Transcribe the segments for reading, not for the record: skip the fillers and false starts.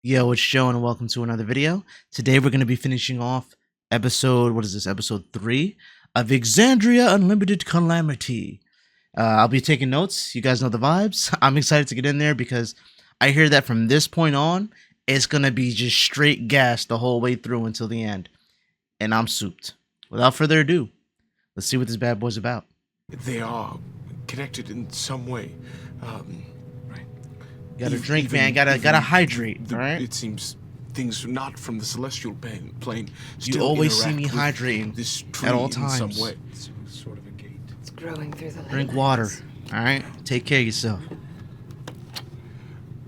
Yo, it's Joe, and welcome to another video. Today we're going to be finishing off episode 3 of Exandria Unlimited Calamity. I'll be taking notes. You guys know the vibes. I'm excited to get in there because I hear that from this point on, it's going to be just straight gas the whole way through until the end. And I'm souped. Without further ado, let's see what this bad boy's about. They are connected in some way. Right. Gotta drink, man. Gotta hydrate, alright? It seems things not from the celestial plane still You always see interact me with hydrating this tree at all in some times. way. It's sort of a gate. It's growing through the Drink lens. water, alright? Take care of yourself.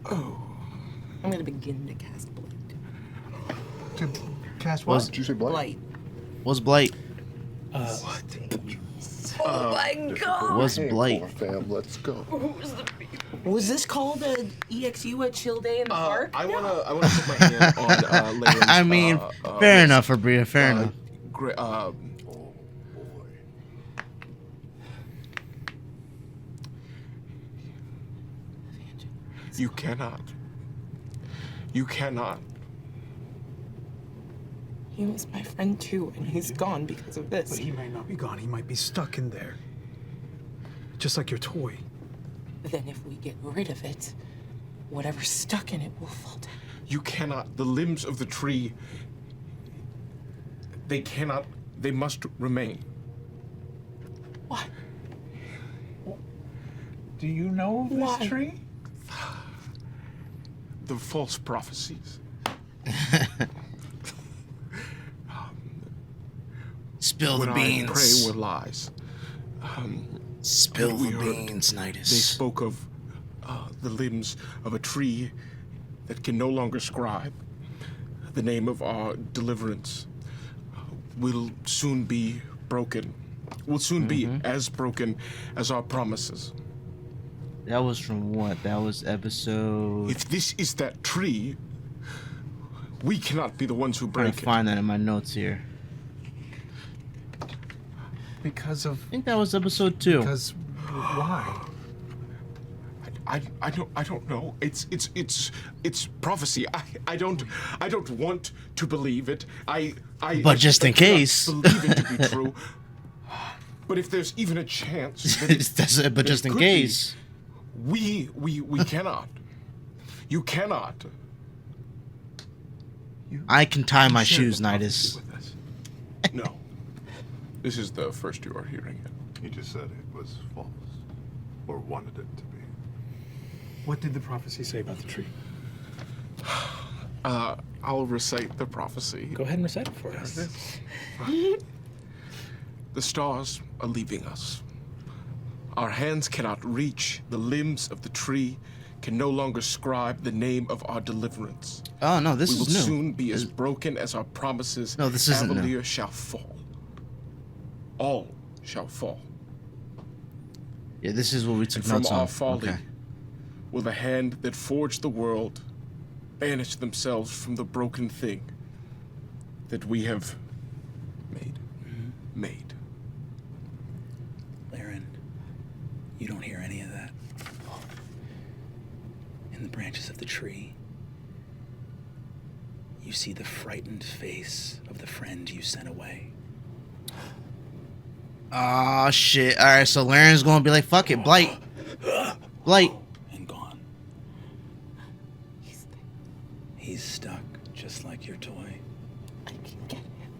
Oh, I'm gonna begin to cast blight. Cast Was- what? Did you say blight? Blight. What's Blight? What? Oh my god! What's Hey, Blight? poor fam, let's go. Was this called an EXU at Chill Day in the Park? I wanna put my hand on Laren's, I mean, fair enough, Abria, fair enough. Oh, boy. You cannot. You cannot. He was my friend too, and he's gone because of this. But he might not be gone. He might be stuck in there. Just like your toy. Then if we get rid of it, whatever's stuck in it will fall down. You cannot. The limbs of the tree. They cannot. They must remain. What? Do you know this Why? tree? The false prophecies. Spill the When I beans. pray were lies. Spill we the heard beans, They Nidus. spoke of the limbs of a tree that can no longer scribe. The name of our deliverance will soon be broken. Will soon be as broken as our promises. That was from what? That was episode... If this is that tree, we cannot be the ones who I'm trying break to it. find that in my notes here. Because of. I think that was episode 2. Because why? I don't know. It's prophecy. I don't want to believe it. But just in I cannot case. believe it to be true. But if there's even a chance, that That's it, but that just it in could be, case. we cannot. You cannot. I can tie my share shoes, the prophecy Nidus. with us. No. This is the first you are hearing it. He just said it was false. Or wanted it to be. What did the prophecy say about the tree? I'll recite the prophecy. Go ahead and recite it for us. The stars are leaving us. Our hands cannot reach. The limbs of the tree can no longer scribe the name of our deliverance. Oh, no, this We will is new. soon be as broken as our promises. No, this isn't new. Avalier shall fall. All shall fall. Yeah, this is what we took And from notes on. our folly Okay. will the hand that forged the world banish themselves from the broken thing that we have made. Made. Laren, you don't hear any of that. In the branches of the tree, you see the frightened face of the friend you sent away. Oh, shit. Alright, so Laren's gonna be like, fuck it, Blight. Blight. And gone. He's there. He's stuck, just like your toy. I can get him.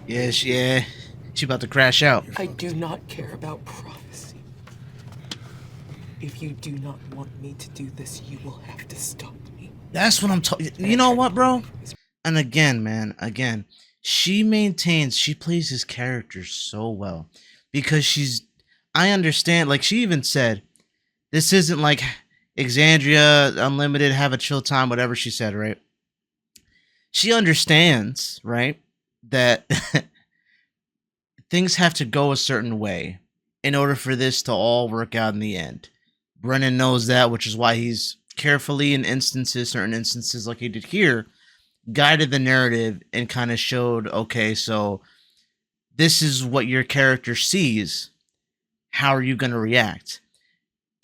Yeah, she about to crash out. I do not care about prophecy. If you do not want me to do this, you will have to stop me. That's what I'm talking. You know what, bro? And again, man, she plays his character so well because I understand, like she even said, this isn't like Exandria Unlimited, have a chill time, whatever she said, right? She understands, right, that things have to go a certain way in order for this to all work out in the end. Brennan knows that, which is why he's carefully in certain instances like he did here, guided the narrative and kind of showed, okay, so this is what your character sees. How are you going to react?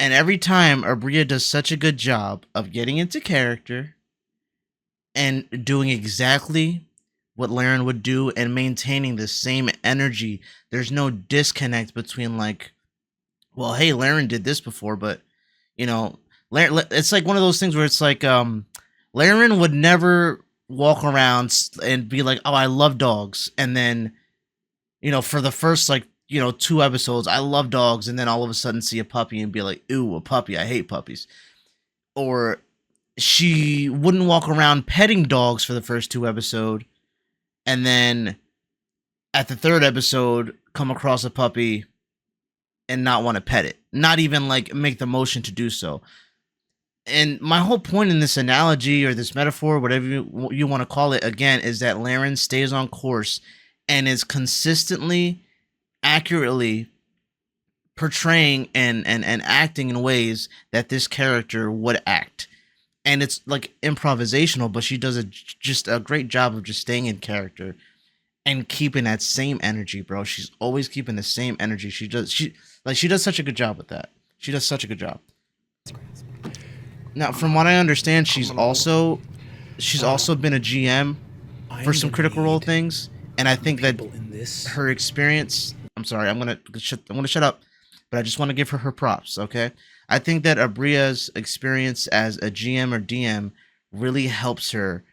And every time Abria does such a good job of getting into character and doing exactly what Laren would do and maintaining the same energy. There's no disconnect between like, well, hey, Laren did this before, but you know, it's like one of those things where it's like, Laren would never walk around and be like, oh, I love dogs, and then, you know, for the first like, you know, 2 episodes, I love dogs, and then all of a sudden see a puppy and be like, ooh, a puppy, I hate puppies. Or she wouldn't walk around petting dogs for the first 2 episodes, and then at the 3rd episode come across a puppy and not want to pet it, not even like make the motion to do so. And my whole point in this analogy or this metaphor, whatever you want to call it, again, is that Laren stays on course and is consistently, accurately portraying and acting in ways that this character would act. And it's like improvisational, but she does just a great job of just staying in character and keeping that same energy, bro. She's always keeping the same energy. She does such a good job with that. She does such a good job. Now, from what I understand, she's also been a GM for some Critical Role things, and I think that her experience. I'm sorry, I'm gonna shut up, but I just want to give her props. Okay, I think that Abria's experience as a GM or DM really helps her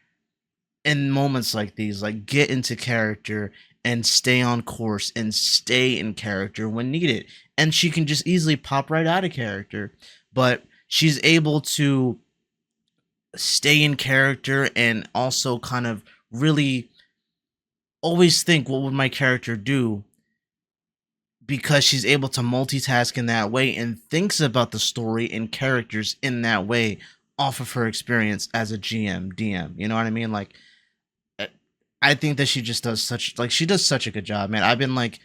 in moments like these, like get into character and stay on course and stay in character when needed. And she can just easily pop right out of character, but she's able to stay in character and also kind of really always think, what would my character do? Because she's able to multitask in that way and thinks about the story and characters in that way off of her experience as a GM, DM. You know what I mean? Like, I think that she just does such a good job, man. I've been like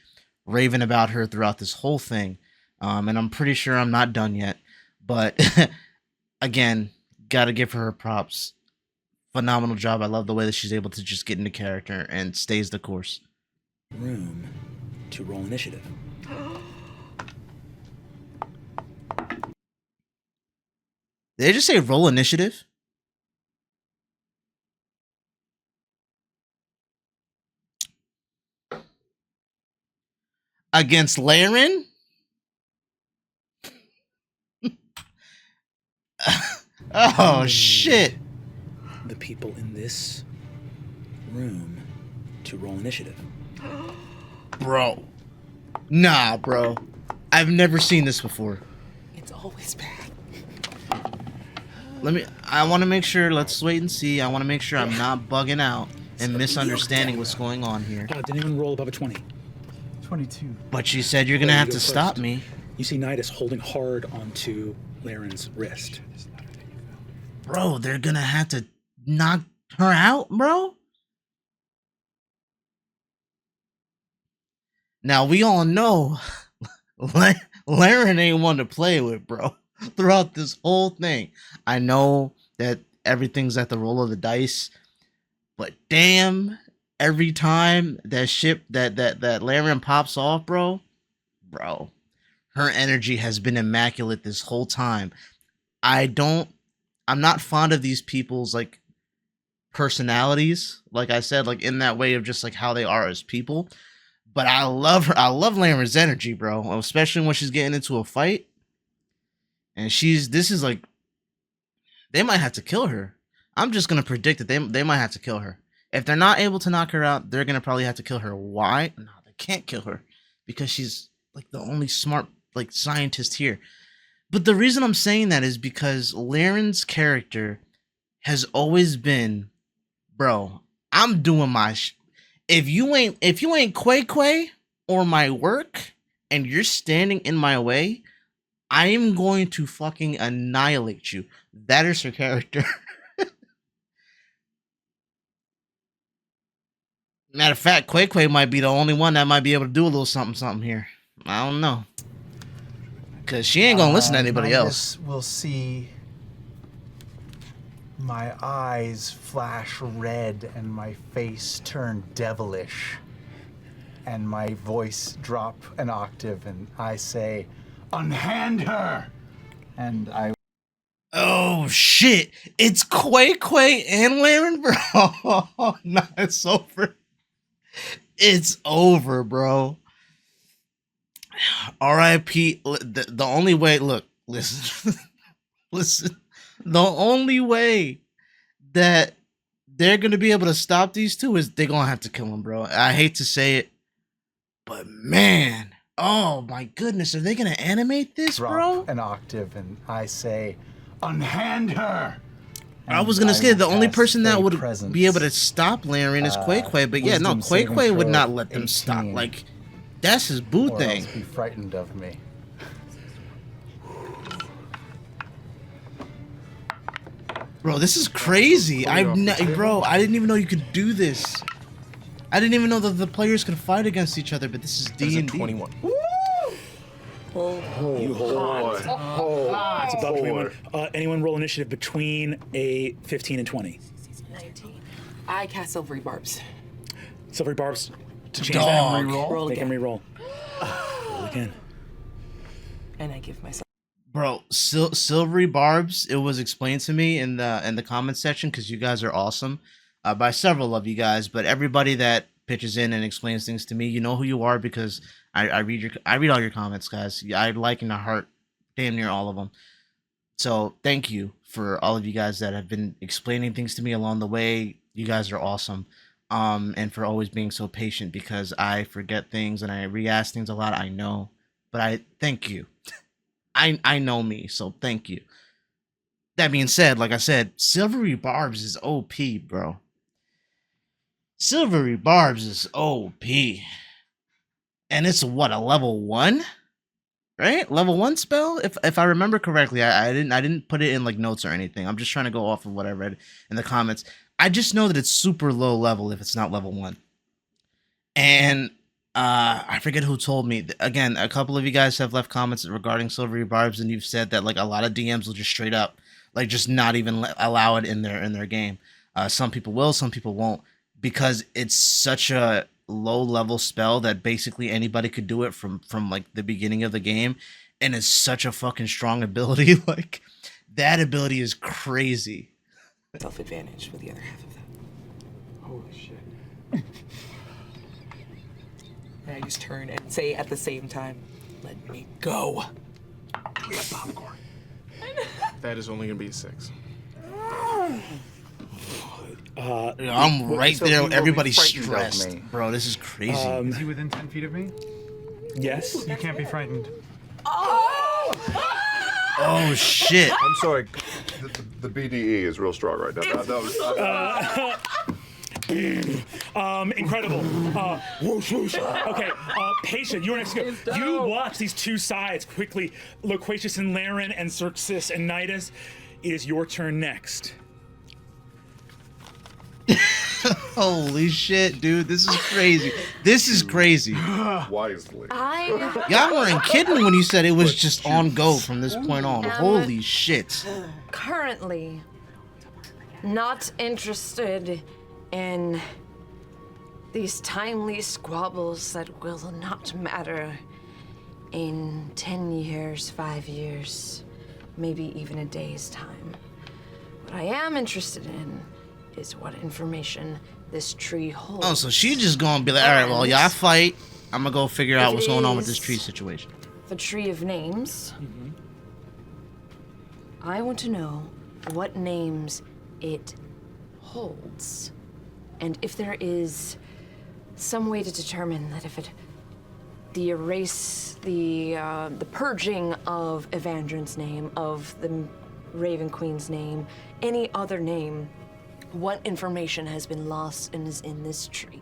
raving about her throughout this whole thing. And I'm pretty sure I'm not done yet. But again, gotta give her props. Phenomenal job. I love the way that she's able to just get into character and stays the course. Room to roll initiative. Did they just say roll initiative? Against Laren? Oh, shit. The people in this room to roll initiative. Bro. Nah, bro. I've never seen this before. It's always bad. I want to make sure, let's wait and see. I want to make sure I'm not bugging out and misunderstanding what's going on here. Did anyone roll above a 20? 22. But you said you're going to have to stop me. You see Nidus holding hard onto Laren's wrist. Bro, they're going to have to knock her out, bro? Now, we all know Laren ain't one to play with, bro. Throughout this whole thing. I know that everything's at the roll of the dice, but damn, every time that Laren pops off, bro, her energy has been immaculate this whole time. I'm not fond of these people's like personalities, like I said, like in that way of just like how they are as people. But I love her. I love Laren's energy, bro, especially when she's getting into a fight. And this is like, they might have to kill her. I'm just going to predict that they might have to kill her. If they're not able to knock her out, they're going to probably have to kill her. Why? No, they can't kill her because she's like the only smart like scientist here. But the reason I'm saying that is because Laren's character has always been, bro, I'm doing my if you ain't Quay Quay or my work and you're standing in my way, I am going to fucking annihilate you. That is her character. Matter of fact, Quay Quay might be the only one that might be able to do a little something here. I don't know. Because she ain't going to listen to anybody else. We'll see my eyes flash red and my face turn devilish. And my voice drop an octave and I say, unhand her! and I Oh shit! It's Quay Quay and Laren, bro. Nah, it's over. It's over, bro. R.I.P. The only way. Look, listen, listen. The only way that they're gonna be able to stop these two is they're gonna have to kill him, bro. I hate to say it, but man, oh my goodness, are they gonna animate this, drop bro? an octave and I say, "Unhand her." I was gonna say the only person that would presence, be able to stop Laren is Quay Quay, but yeah, no, wisdom Quay saving Quay would throw not of let them 18, stop. Like, that's his boo or thing. else be frightened of me. Bro, this is crazy. Bro, I didn't even know you could do this. I didn't even know that the players could fight against each other, but this is That is a D&D. 21. You hold. It's about 21. Anyone roll initiative between a 15 and 20. 19. I cast silvery barbs. Silvery barbs to change Dog. that. Roll Make again. him re-roll. Roll again. And I give myself. Bro, silvery barbs. It was explained to me in the comment section because you guys are awesome, by several of you guys. But everybody that pitches in and explains things to me, you know who you are because I read all your comments, guys. I like and I heart damn near all of them. So thank you for all of you guys that have been explaining things to me along the way. You guys are awesome. And for always being so patient because I forget things and I re-ask things a lot. I know, but I thank you. I know me, so thank you. That being said, like I said, Silvery Barbs is OP, bro. Silvery Barbs is OP. And it's what, a level 1? Right? Level 1 spell? If I remember correctly, I didn't put it in like notes or anything. I'm just trying to go off of what I read in the comments. I just know that it's super low level if it's not level 1. And I forget who told me. Again, a couple of you guys have left comments regarding Silvery Barbs, and you've said that like a lot of DMs will just straight up like just not even allow it in their game. Some people will, some people won't, because it's such a low level spell that basically anybody could do it from like the beginning of the game, and it's such a fucking strong ability. Like that ability is crazy. Self advantage with the other half of that. Holy shit. And I just turn and say at the same time, "Let me go." Popcorn. That is only gonna be a 6. I'm right so there. he will be Everybody's frightened of stressed, me. bro. This is crazy. Is he within 10 feet of me? Yes. You can't be frightened. Oh shit! I'm sorry. The BDE is real strong right now. Incredible. Whoosh, whoosh. Okay, patient, you're next to go. You watch these two sides quickly. Loquacious and Laren and Xerxes and Nidus. It is your turn next. Holy shit, dude! This is crazy. This is crazy. Wisely. Y'all weren't kidding when you said it was just on go from this point on. Holy shit! Currently not interested in these timely squabbles that will not matter in 10 years, 5 years, maybe even a day's time. What I am interested in is what information this tree holds. Oh, so she just gonna be like, all right, well, y'all fight. I'm gonna go figure out what's going on with this tree situation. The tree of names. I want to know what names it holds, and if there is some way to determine that if the purging of Evandrin's name, of the Raven Queen's name, any other name, what information has been lost and is in this tree.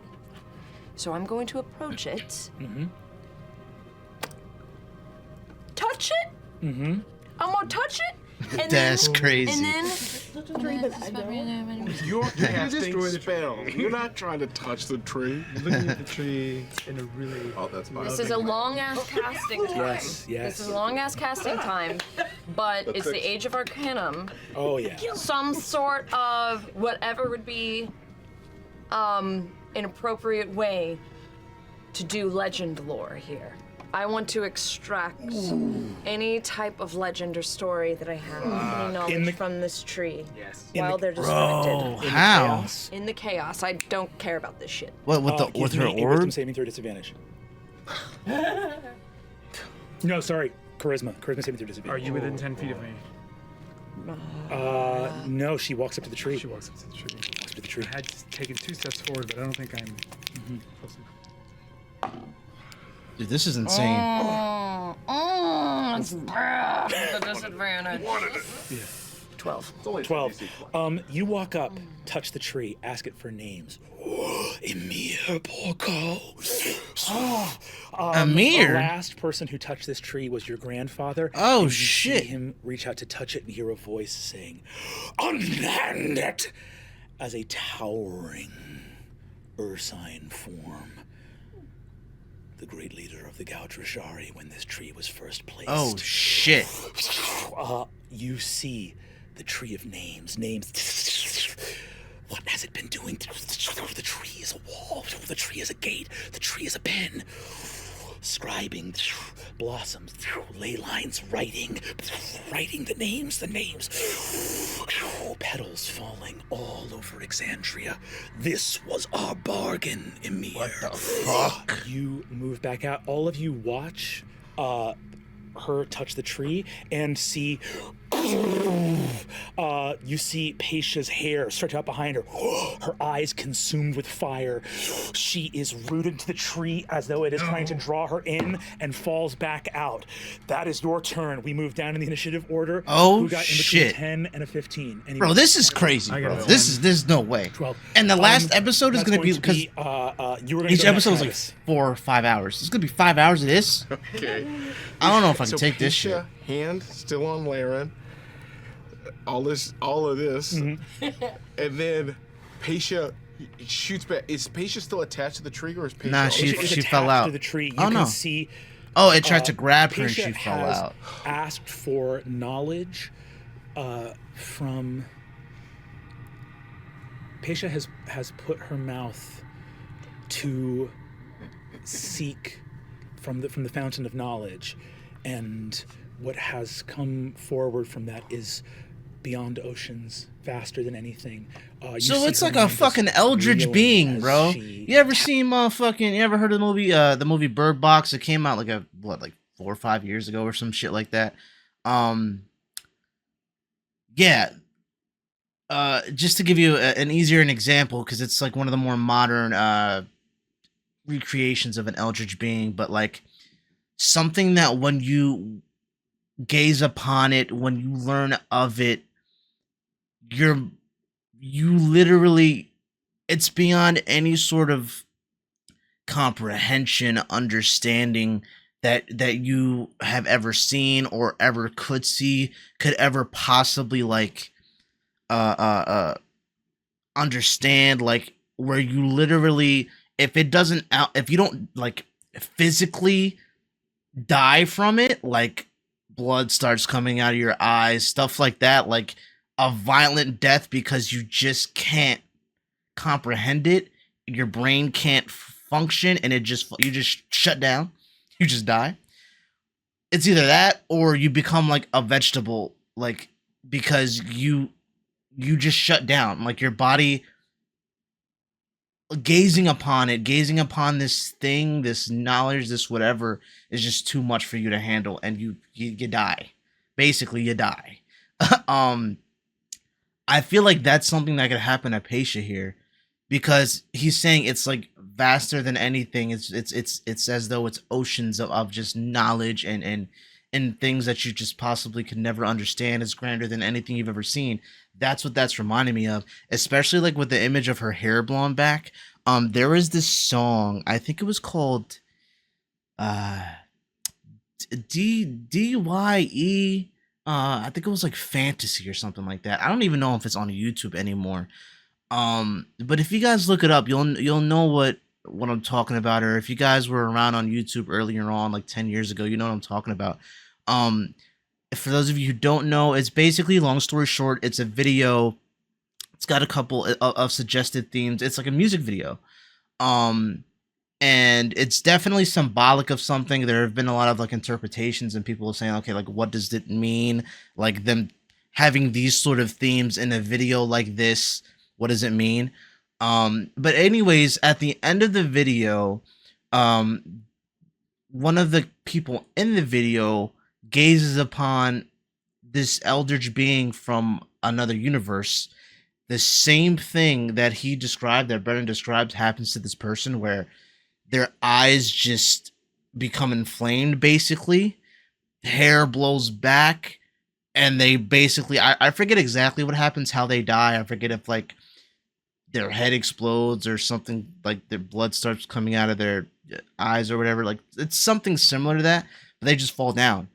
So I'm going to approach it. Touch it. I'm gonna touch it. And That's then, crazy. And then You're casting spells. You're not trying to touch the tree. Looking at the tree in a really... Oh, that's fine. this is a long ass casting time. Yes, yes. This is a long ass casting time, but it's the Age of Arcanum. Oh, yeah. Some sort of whatever would be an appropriate way to do legend lore here. I want to extract any type of legend or story that I have, any knowledge from this tree. Yes. While they're distracted. Oh, how? Chaos. In the chaos, I don't care about this shit. What with Give her me a wisdom orb? saving throw disadvantage. No, sorry. Charisma. Charisma saving throw Are disadvantage. you within 10 feet of me? No, she walks up to the tree. She walks up to the tree. Walks up to the tree. I had taken 2 steps forward, but I don't think I'm close enough. Dude, this is insane. It's bad. The disadvantage. 12. 12. You walk up, touch the tree, ask it for names. Emir Porco. Amir? The last person who touched this tree was your grandfather. Oh, and you shit. See him reach out to touch it and hear a voice saying, "Unhand it!" as a towering ursine form. The great leader of the Gouge Rashari when this tree was first placed. Oh shit. You see the tree of names. What has it been doing? The tree is a wall. The tree is a gate. The tree is a pen. Scribing blossoms, ley lines, writing the names. Petals falling all over Exandria. This was our bargain, Emir. What the fuck? You move back out. All of you watch her touch the tree and see you see Paisha's hair stretch out behind her, her eyes consumed with fire. She is rooted to the tree as though it is trying to draw her in and falls back out. That is your turn. We move down in the initiative order. Oh, Who got in between shit. 10 and a 15? Anybody? Bro, this is crazy, I got bro. a There's no way. 12. And the last episode is That's gonna be because you were gonna each go episode next, is like Travis. 4 or 5 hours. It's gonna be 5 hours of this. Okay. I don't know if I can So take this Pisha, shit. hand still on Laren. All of this, and then Paisha shoots back. Is Paisha still attached to the tree, or is Paisha? Nah, She is she fell attached out. to the tree. You Oh, can no. see Oh, it tried to grab her and Paisha she fell has out. asked for knowledge from. Paisha has put her mouth to seek from the fountain of knowledge, and what has come forward from that is beyond oceans, faster than anything. You So see it's her like a mind just fucking eldritch reeling being, as bro. she- You ever seen motherfucking? You ever heard of the movie Bird Box? It came out like 4 or 5 years ago or some shit like that. Yeah. Just to give you an easier example, because it's like one of the more modern recreations of an eldritch being, but like something that when you gaze upon it, when you learn of it, you literally, it's beyond any sort of comprehension, understanding that you have ever seen or ever could see, could ever possibly like understand, like where you literally, if you don't like physically die from it, like blood starts coming out of your eyes, stuff like that, like a violent death because you just can't comprehend it, your brain can't function, and you just shut down, you just die. It's either that or you become like a vegetable, like because you just shut down, like your body gazing upon this thing, this knowledge, this whatever is just too much for you to handle, and you die. Basically, you die. I feel like that's something that could happen to Paisha here, because he's saying it's like vaster than anything. It's as though it's oceans of just knowledge and things that you just possibly could never understand. It's grander than anything you've ever seen. That's what that's reminding me of, especially like with the image of her hair blown back. There was this song, I think it was called DYE. I think it was like Fantasy or something like that. I don't even know if it's on YouTube anymore. But if you guys look it up, you'll know what I'm talking about. Or if you guys were around on YouTube earlier on, like 10 years ago, you know what I'm talking about. For those of you who don't know, it's basically, long story short, it's a video. It's got a couple of suggested themes. It's like a music video. and it's definitely symbolic of something. There have been a lot of like interpretations and people saying, okay, like what does it mean? Like them having these sort of themes in a video like this, what does it mean? But anyways, at the end of the video, one of the people in the video gazes upon this eldritch being from another universe. The same thing that he described, that Brennan described, happens to this person, where their eyes just become inflamed, basically. Hair blows back, and they basically, I forget exactly what happens, how they die. I forget if like their head explodes or something, like their blood starts coming out of their eyes or whatever. Like it's something similar to that, but they just fall down.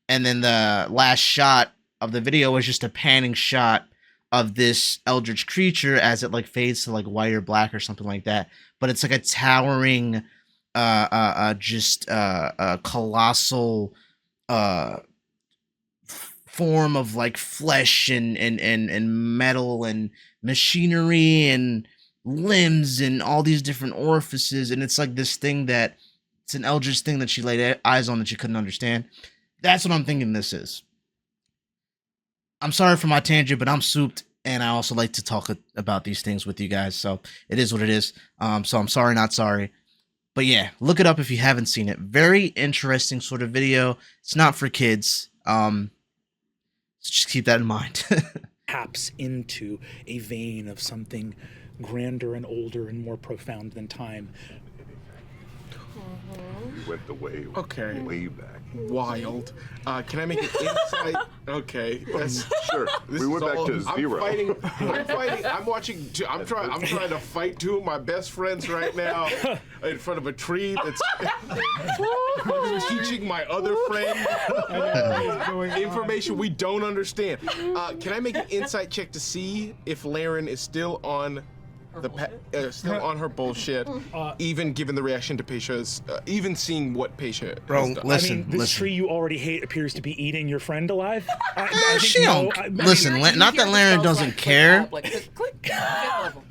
And then the last shot of the video is just a panning shot of this eldritch creature as it like fades to like white or black or something like that. But it's like a towering, colossal form of like flesh and metal and machinery and limbs and all these different orifices. And it's like this thing that it's an eldritch thing that she laid eyes on that she couldn't understand. That's what I'm thinking this is. I'm sorry for my tangent, but I'm souped, and I also like to talk about these things with you guys, so it is what it is. So I'm sorry, not sorry. But yeah, look it up if you haven't seen it. Very interesting sort of video. It's not for kids. So just keep that in mind. Taps into a vein of something grander and older and more profound than time. We went the way back. Wild. Can I make an insight? Okay, that's Sure. We went back to zero. I'm watching. I'm trying to fight two of my best friends right now in front of a tree that's teaching my other friend information we don't understand. Can I make an insight check to see if Laren is still on still on her bullshit, even given the reaction to Pesha's, even seeing what Pesha has done. Listen, I mean, this listen. tree you already hate appears to be eating your friend alive. She don't. Listen, not that Laren doesn't care. Like, click, fifth level.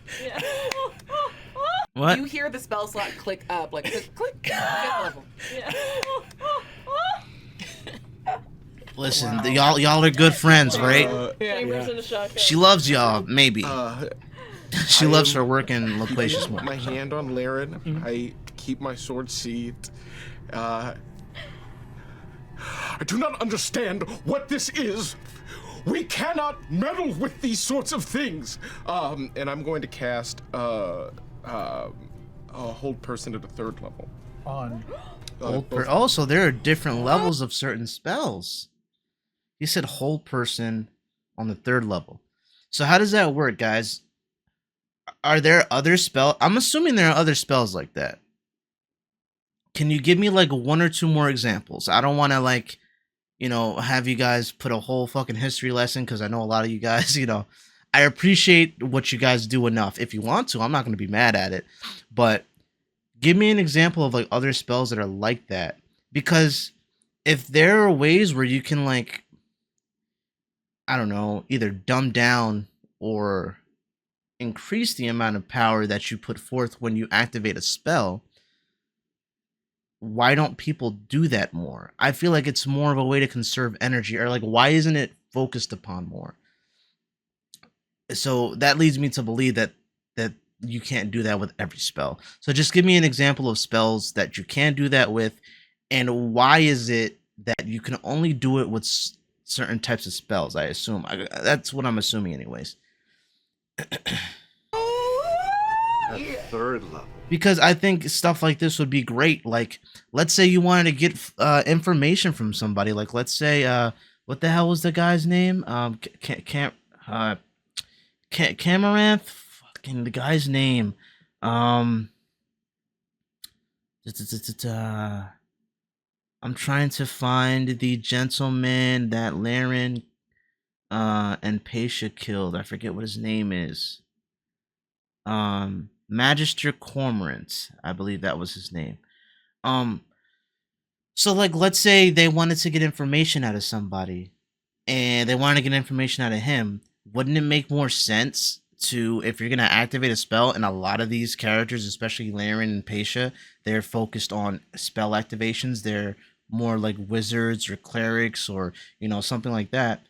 What? You hear the spell slot click up, like click, fifth level. Listen, y'all are good friends, right? Chambers in a shotgun. She loves y'all, maybe. She loves her work in loquacious more. My hand on Laren, I keep my sword sheathed. I do not understand what this is. We cannot meddle with these sorts of things. And I'm going to cast a hold person at a third level. On. Also, there are different levels of certain spells. You said hold person on the third level. So how does that work, guys? Are there other spells? I'm assuming there are other spells like that. Can you give me like one or two more examples? I don't want to like, have you guys put a whole fucking history lesson, because I know a lot of you guys, I appreciate what you guys do enough. If you want to, I'm not going to be mad at it. But give me an example of like other spells that are like that. Because if there are ways where you can like, I don't know, either dumb down or increase the amount of power that you put forth when you activate a spell, why don't people do that more? I feel like it's more of a way to conserve energy, or like, why isn't it focused upon more? So that leads me to believe that you can't do that with every spell. So just give me an example of spells that you can do that with, and why is it that you can only do it with certain types of spells? I assume that's what I'm assuming anyways. At third level. Because I think stuff like this would be great. Like, let's say you wanted to get information from somebody. Like, let's say, what the hell was the guy's name? Camaranth? Fucking the guy's name. I'm trying to find the gentleman that Laren and Pesha killed. I forget what his name is. Magister Cormorant, I believe that was his name. So like, let's say they wanted to get information out of somebody, and they wanted to get information out of him. Wouldn't it make more sense to, if you're gonna activate a spell, and a lot of these characters, especially Laren and Paisha, they're focused on spell activations. They're more like wizards or clerics or something like that,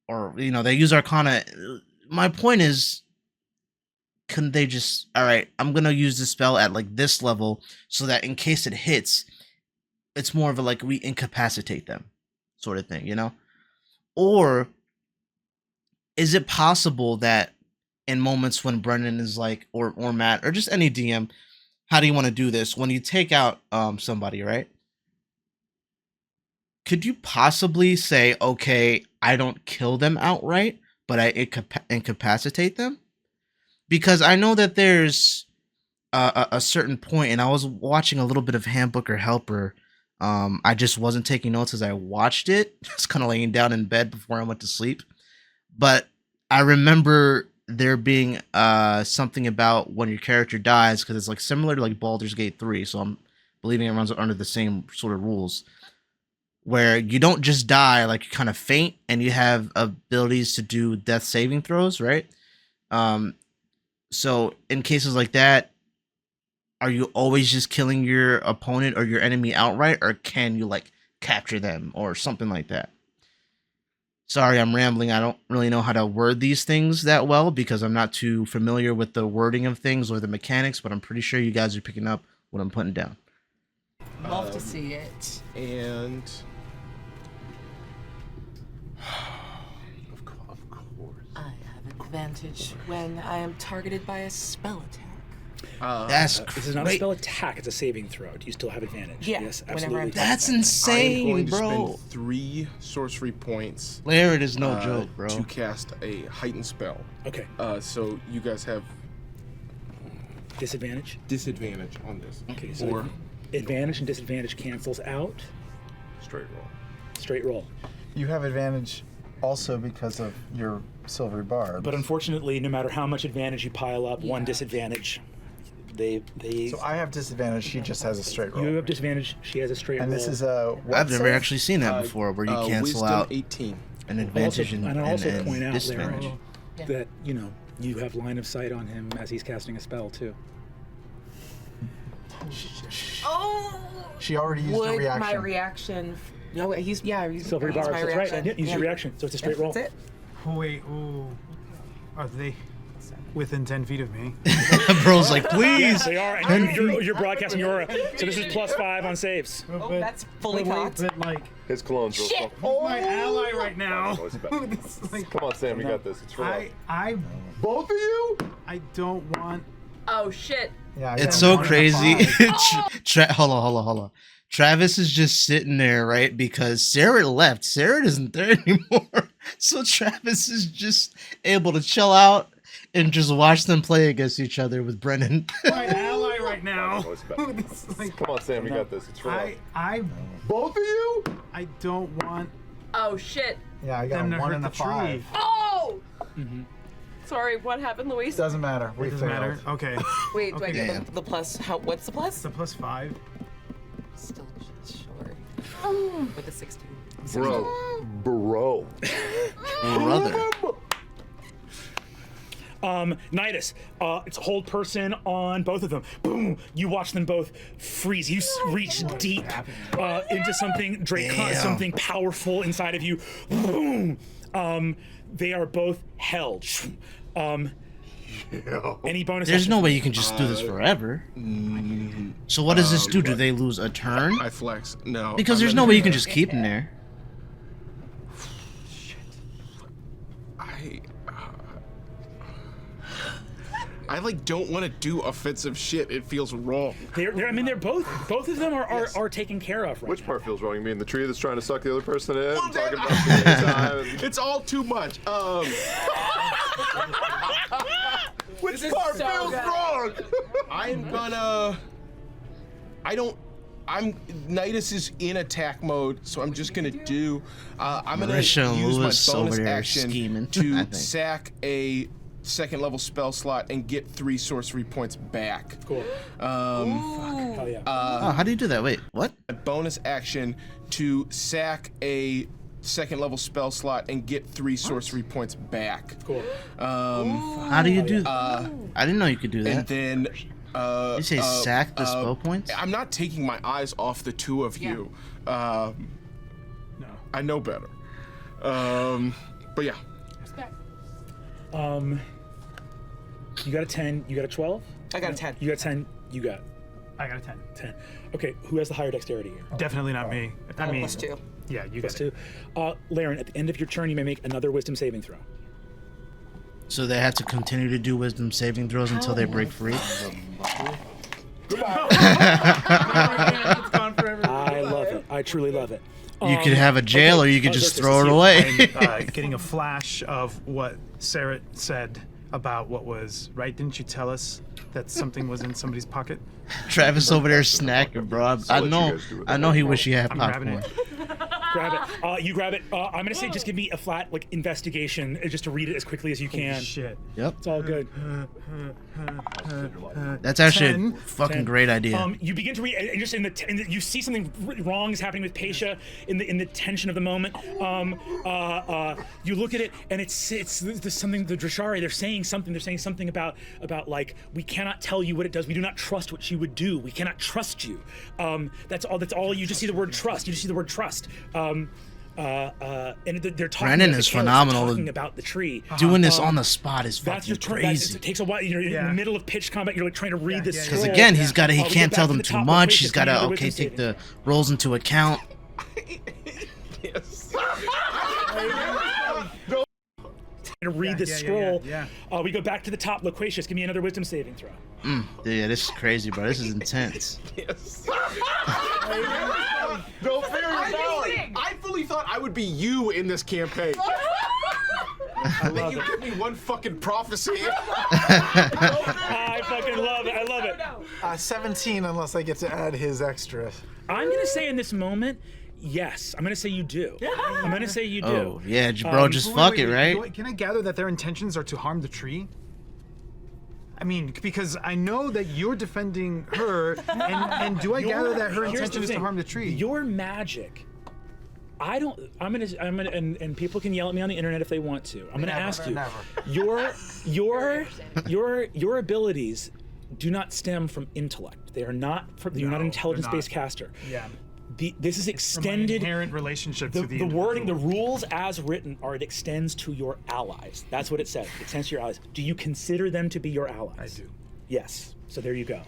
or they use Arcana. My point is, couldn't they just, all right, I'm gonna use the spell at like this level so that in case it hits, it's more of a like we incapacitate them sort of thing, Or is it possible that in moments when Brennan is like, or Matt, or just any DM, how do you want to do this? When you take out somebody, right? Could you possibly say, okay, I don't kill them outright, but I incapacitate them? Because I know that there's a certain point, and I was watching a little bit of Handbook or Helper. I just wasn't taking notes as I watched it, just kind of laying down in bed before I went to sleep. But I remember there being something about when your character dies, because it's like similar to like Baldur's Gate 3, so I'm believing it runs under the same sort of rules, where you don't just die, like you kind of faint, and you have abilities to do death saving throws, right? So in cases like that, are you always just killing your opponent or your enemy outright, or can you like capture them or something like that? Sorry, I'm rambling. I don't really know how to word these things that well because I'm not too familiar with the wording of things or the mechanics, but I'm pretty sure you guys are picking up what I'm putting down. Love to see it. And Of course. I have advantage when I am targeted by a spell attack. That's This is not a spell attack, it's a saving throw. Do you still have advantage? Yeah, Yes, whenever absolutely. I'm- That's I'm insane, going to bro. spend 3 sorcery points Laird is no joke, bro. to cast a heightened spell. Okay. So you guys have Disadvantage? disadvantage on this. Okay, so Or advantage and disadvantage cancels out. Straight roll. Straight roll. You have advantage also because of your silvery barb. But unfortunately, no matter how much advantage you pile up, one Yeah. disadvantage. They So I have disadvantage. She just has a straight roll. you have disadvantage, she has a straight And roll. this is a. what I've never save? actually seen that before, where you cancel wisdom out 18. an advantage also, and and I also and point out, disadvantage. Larry, Yeah. that you have line of sight on him as he's casting a spell too. Oh! She already used Would a reaction. my reaction? No, he's Silvery use barbs, my that's right. reaction. Yeah, use your reaction. So it's a straight roll. That's it. Oh, wait, ooh. Are they within 10 feet of me? Bro's like, please. Yes, they are. And you're broadcasting your aura. So this is +5 on saves. Oh, that's fully but wait, cocked. But like, His cologne's real Shit. small. my ally right now. Oh, it's bad. It's like, Come on, Sam, you got this. It's real. I Both of you? don't want. Oh shit. Yeah, I It's got so 1 and a crazy. 5. Hold on. Travis is just sitting there, right? Because Sarah left. Sarah isn't there anymore. So Travis is just able to chill out and just watch them play against each other with Brennan. My ally right now. Oh, it's bad. It's like, Come on, Sam, you got this. It's real. Both of you? I don't want Oh shit. Yeah, I got them a to 1 hurt and the a 5. tree. Oh! Sorry, what happened, Luis? Doesn't matter. We Doesn't failed. matter. Okay. Wait, do I Damn. get the plus? What's the plus? It's a +5. Still short. With a 16. Bro. Brother. Nidus, it's a hold person on both of them. Boom! You watch them both freeze. You reach deep into something something powerful inside of you. Boom! They are both held. Any bonus? There's action? no way you can just do this forever. So what does this do? Do they lose a turn? I flex. No. Because I'm there's gonna- no way you can just keep them there. I like don't want to do offensive shit. It feels wrong. They're both of them are taken care of right Which now. part feels wrong? You mean the tree that's trying to suck the other person in? Talking about the time. It's all too much. Which is part so feels good. wrong? I'm gonna. Nidus is in attack mode, so I'm just gonna do. I'm gonna Marisha and use my Lewis bonus over there action scheming, I to think. sack a second level spell slot and get 3 sorcery points back. Cool. Hell yeah. Oh, how do you do that? Wait, what? A bonus action to sack a second level spell slot and get 3 sorcery points back. Cool. How do you do that? I didn't know you could do that. And then you say sack the spell points? I'm not taking my eyes off the two of you. No. I know better. But yeah. You got a 10. You got a 12. I got a 10. You got 10. You got I got a 10. 10. Okay. Who has the higher dexterity here? Definitely not me. I mean, +2. yeah, you Plus got it. 2. Laren, at the end of your turn, you may make another Wisdom saving throw. So they have to continue to do wisdom saving throws until they break free? It's gone forever. I love it. I truly love it. You could have a jail or you could just Xerxes, throw it you. away. I'm getting a flash of what Sarah said about what was right. Didn't you tell us that something was in somebody's pocket? Travis over there snacking, bro. I let you know. guys do it. I know he wish he had I'm grabbing popcorn. it. Grab it. You grab it. I'm gonna say just give me a flat investigation, just to read it as quickly as you can. Shit. Yep. It's all good. That's actually a 10. fucking 10. great idea. You begin to read, and just you see something wrong is happening with Pesha in the tension of the moment. You look at it, and it's something. The Drashari, they're saying something. They're saying something about like, we cannot tell you what it does. We do not trust what she would do. We cannot trust you. That's all. That's all. You just see the word trust. You just see the word trust. And they're talking. Brennan about is the chaos, phenomenal. Talking about the tree. Doing this on the spot is That's fucking your turn. crazy. It takes a while. You're in Yeah. the middle of pitch combat. You're like trying to read this yeah, scroll. Because again, he's got to. He We go can't back tell to them the too top much. location. He's got to Give me okay wisdom take saving. the rolls into account. Yes. To read this yeah, scroll. yeah. We go back to the top. Loquacious, give me another wisdom saving throw. Yeah, this is crazy, bro. This is intense. Yes. No, fair I fully thought I would be you in this campaign. And then you give me one fucking prophecy. I fucking love it. I love it. 17, unless I get to add his extra. I'm gonna say in this moment, yes. I'm gonna say you do. I'm gonna say you do. Oh yeah, bro, just fuck it, right? Can I gather that their intentions are to harm the tree? I mean, because I know that you're defending her, and do I gather that her Here's the intention is to thing. harm the tree? Your magic. I'm gonna, and people can yell at me on the internet if they want to. I'm gonna ask you. Your abilities do not stem from intellect. They are not. You're not an intelligence-based caster. Yeah. This is From my extended. inherent relationship The, to the the wording, the individual. rules as written are it extends to your allies. That's what it says. It extends to your allies. Do you consider them to be your allies? I do. Yes. So there you go.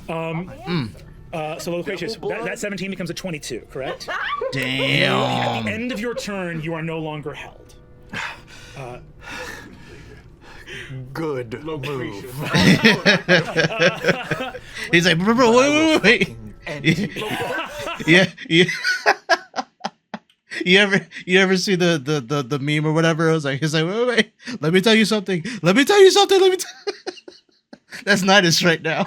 So Loquacious, that 17 becomes a 22, correct? At Damn. the end of your turn, you are no longer held. Good move. He's like, bro, wait. Yeah. You ever see the meme or whatever? He's like, wait. Let me tell you something. That's Nidus right now.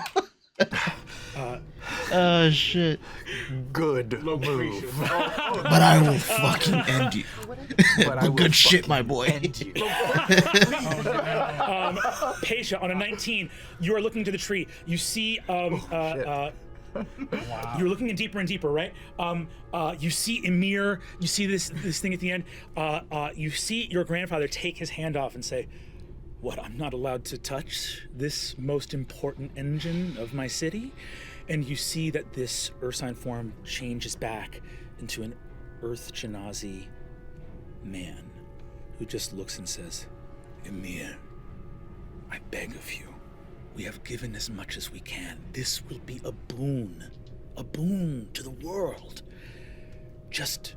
Oh shit. Good move. But I will fucking end you. But I will Good shit, fucking my boy. end you. Pesha, on a 19, you are looking to the tree. You see, you're looking in deeper and deeper, right? You see Emir. You see this thing at the end. You see your grandfather take his hand off and say, "What? I'm not allowed to touch this most important engine of my city?" And you see that this Ursine form changes back into an Earth Genazi man who just looks and says, "Emir, I beg of you. We have given as much as we can. This will be a boon to the world. Just..."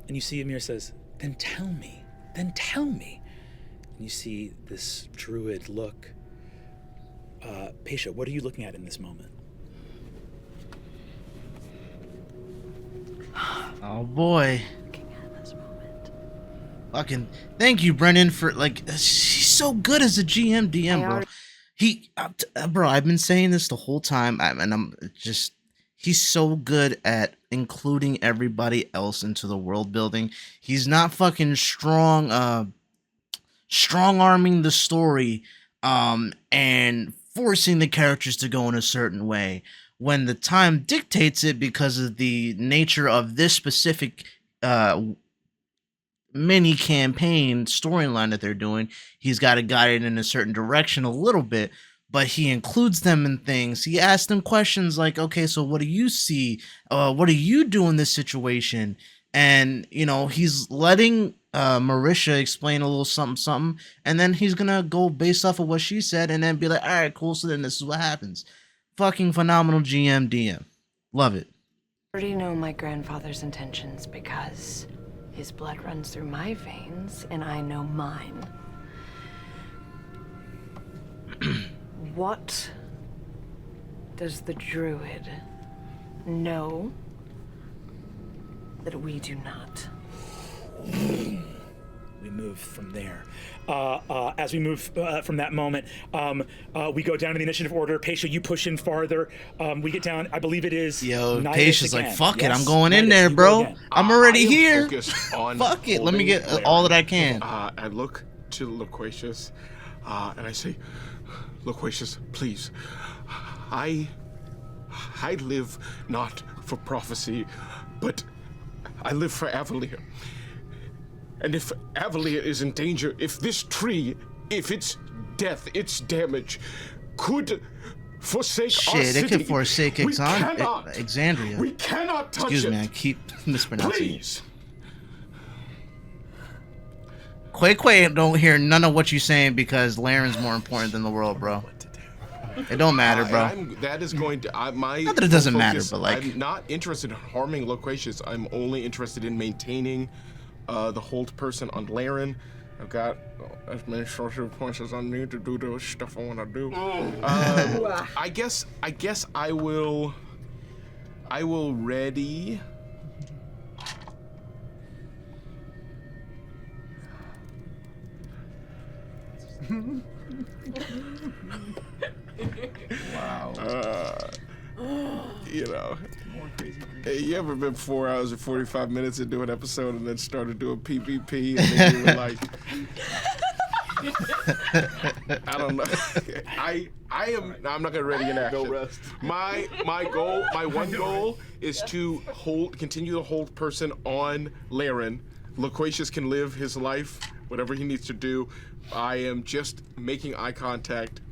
And you see Emir says, then tell me. And you see this druid look. Pesha, what are you looking at in this moment? Oh boy. Fucking thank you, Brennan, for he's so good as a GM DM, bro. Bro, I've been saying this the whole time, he's so good at including everybody else into the world building. He's not fucking strong arming the story, and forcing the characters to go in a certain way when the time dictates it because of the nature of this specific mini campaign storyline that they're doing. He's got to guide it in a certain direction a little bit, but he includes them in things. He asks them questions like, okay, so what do you see? What do you do in this situation? And, you know, he's letting Marisha explain a little something, and then he's going to go based off of what she said and then be like, all right, cool, so then this is what happens. Fucking phenomenal GM DM. Love it. I already know my grandfather's intentions because his blood runs through my veins and I know mine. What does the druid know that we do not? We move from there. As we move from that moment, we go down in the initiative order. Pasha, you push in farther. We get down, I believe it is. Yo, Nidus Pasha's again. like, fuck it, Yes, I'm going in Nidus, there, you go bro. again. I'm already I am here. focused on Fuck it, let me holding get Laren. all that I can. I look to Loquacious, and I say, Loquacious, please, I live not for prophecy, but I live for Avalir. And if Avalir is in danger, if this tree, if its death, its damage, could forsake our Shit, city, it could forsake we cannot, Exandria. we cannot touch Excuse it. me, I keep mispronouncing it. Please. Quay don't hear none of what you're saying because Laren's more important than the world, bro. It don't matter, bro. That is going to my. Not that it doesn't matter, focus, but like, I'm not interested in harming Loquacious. I'm only interested in maintaining the hold person on Laren. I've got as many social points as I need to do the stuff I want to do. I guess I will ready. Wow. You know, hey, you ever been 4 hours and 45 minutes into an episode and then started doing PvP and then you were like, I don't know. I'm not gonna ready an action. No rest. My one goal is to continue to hold person on Laren. Loquacious can live his life, whatever he needs to do. I am just making eye contact,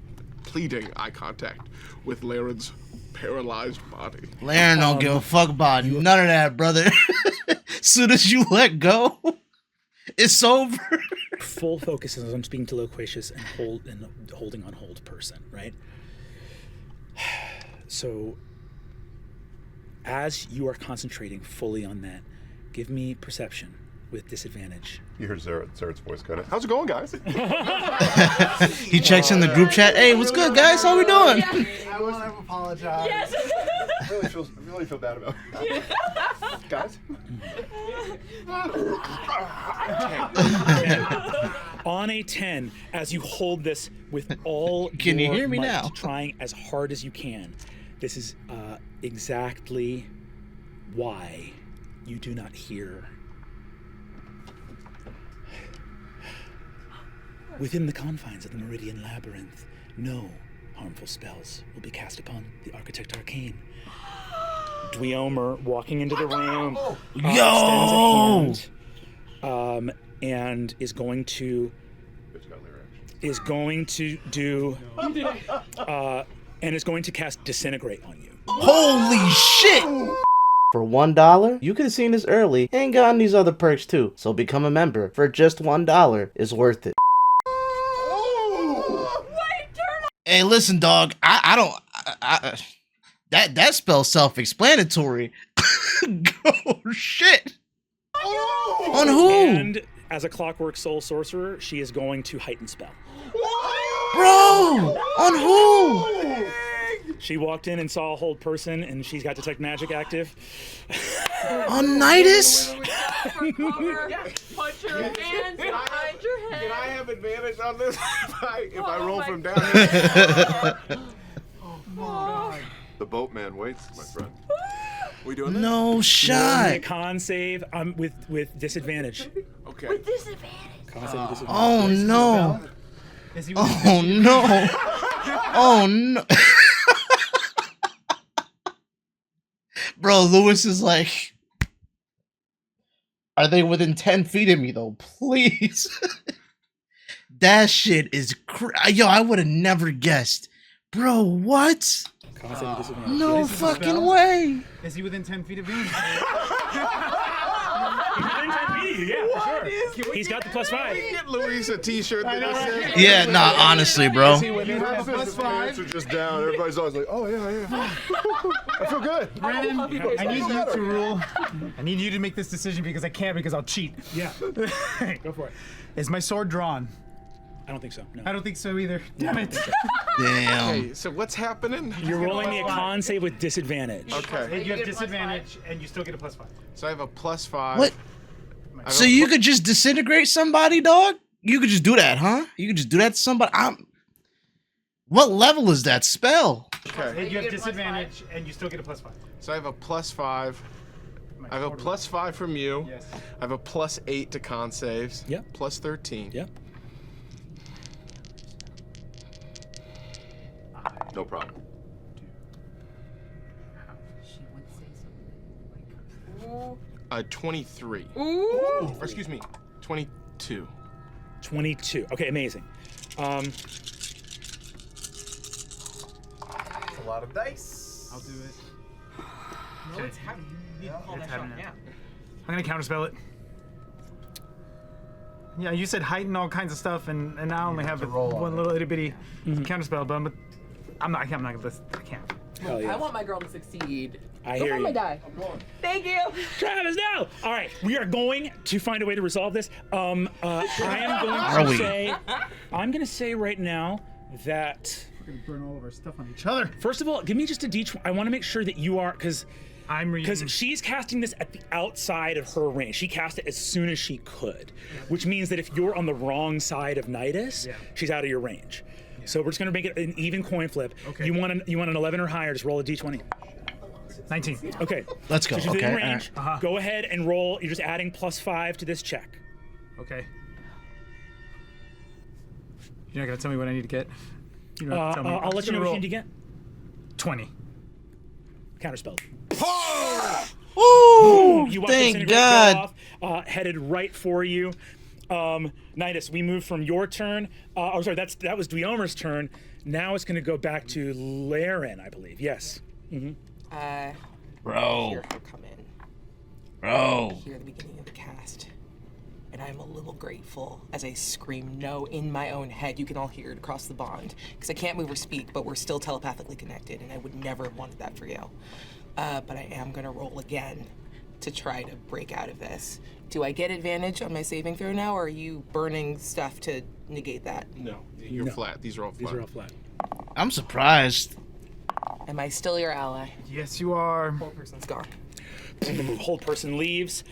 pleading eye contact with Laren's paralyzed body. Laren don't give a fuck about none of that, brother. Soon as you let go, it's over. Full focus is on speaking to Loquacious and holding on hold person, right? So, as you are concentrating fully on that, give me perception with disadvantage. You hear Zeret's voice kind of, how's it going, guys? He checks in the group chat. Hey, what's good, guys? How we doing? I want to apologize. Yes. I really feel bad about it. Guys? On a 10, as you hold this with all Can you your hear me might, now? trying as hard as you can, this is exactly why you do not hear. Within the confines of the Meridian Labyrinth, no harmful spells will be cast upon the Architect Arcane. Dweomer walking into the room, Yo! extends a hand, and is going to do and is going to cast Disintegrate on you. Holy shit! For $1, you could have seen this early and gotten these other perks too. So become a member for just $1. It's worth it. Hey, listen, dog. I don't. That spell's self-explanatory. Oh shit! On who? And as a Clockwork Soul Sorcerer, she is going to heighten spell. Bro, on who? She walked in and saw a hold person, and she's got Detect Magic active. On Nidus? Punch your hands behind your head. Can I have advantage on this if I roll my from down here? The boatman waits, my friend. We doing this? No Rolling shot. a con save with disadvantage. Okay. Con save with disadvantage. Oh no. Is he Oh no. Oh no. Bro, Lewis is like, Are they within 10 feet of me though? Please. That shit is yo, I would have never guessed. Bro, what? Con save with disadvantage. No fucking way. Is he within 10 feet of me? He's within 10 feet, yeah, for sure. He's got the +5. Get Luis a t-shirt that says Yeah, nah, honestly, bro. You have a +5. Hands are just down. Everybody's always like, oh, yeah. I feel good. Brandon, I need you to rule. I need you to make this decision because I can't because I'll cheat. Yeah. Go for it. Is my sword drawn? I don't think so. No. I don't think so either. Damn it. Damn. Okay, so what's happening? You're rolling me a con save with disadvantage. Okay. You have disadvantage and you still get a +5. So I have a +5. What? So you could just disintegrate somebody, dog? You could just do that, huh? You could just do that to somebody? What level is that spell? Okay. You have disadvantage and you still get a +5. So I have a +5. I have a +5 from you. Yes. I have a +8 to con saves. Yep. +13. Yep. No problem. 23. Ooh. Or excuse me, 22. 22. Okay, amazing. A lot of dice. I'll do it. No, it's happening. You need to call that shot now. I'm gonna counterspell it. Yeah, you said heighten all kinds of stuff, and now I only have one little itty bitty counterspell, but I'm not gonna list. I can't. Hell yeah. I want my girl to succeed. I Go hear for you. my die. Thank you. Travis, no! All right, we are going to find a way to resolve this. I am going to say, I'm going to say right now that. We're gonna burn all of our stuff on each other. First of all, give me just a D20. I want to make sure that you are, because Because she's casting this at the outside of her range. She cast it as soon as she could, which means that if you're on the wrong side of Nidus, she's out of your range. So we're just going to make it an even coin flip. Okay. You want an 11 or higher? Just roll a D20. 19. Okay. Let's go. So she's Okay, in all range. right. Go ahead and roll. You're just adding +5 to this check. Okay. You're not gonna tell me what I need to get. You don't have to tell me. I'll let you know what you need to get. 20. Counterspell. Ooh, You watch thank Disintegrate God. go off, headed right for you. Nidus, we moved from your turn. Sorry, that was Dweomer's turn. Now it's going to go back to Laren, I believe. Yes. Bro. Hear her come in. Bro. Hear the beginning of the cast. And I'm a little grateful as I scream no in my own head. You can all hear it across the bond. Because I can't move or speak, but we're still telepathically connected, and I would never have wanted that for you. But I am going to roll again to try to break out of this. Do I get advantage on my saving throw now, or are you burning stuff to negate that? No, you're flat. These are all flat. These are all flat. I'm surprised. Am I still your ally? Yes, you are. Whole person's gone. Hold person leaves.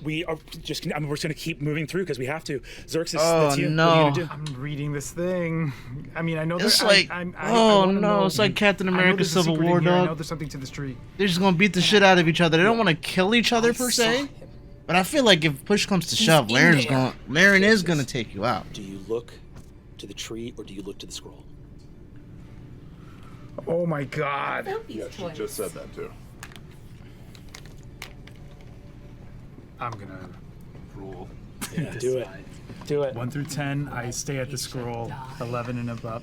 We are just. We're just going to keep moving through because we have to. Xerxes, Oh, that's you. no. What are you going to do? I'm reading this thing. I mean, I know It's that like, I oh wanna no, know- it's like Captain I know America there's a Civil secret in War, here. I know dog. there's something to this tree. They're just gonna beat the shit out of each other. They don't want to kill each other per se. But I feel like if push comes to shove, Laren is gonna take you out. Do you look to the tree or do you look to the scroll? Oh my God. Yeah, she just said that too. I'm gonna roll. Yeah, do it. Do it. 1 through 10, I stay at the scroll. 11 and above.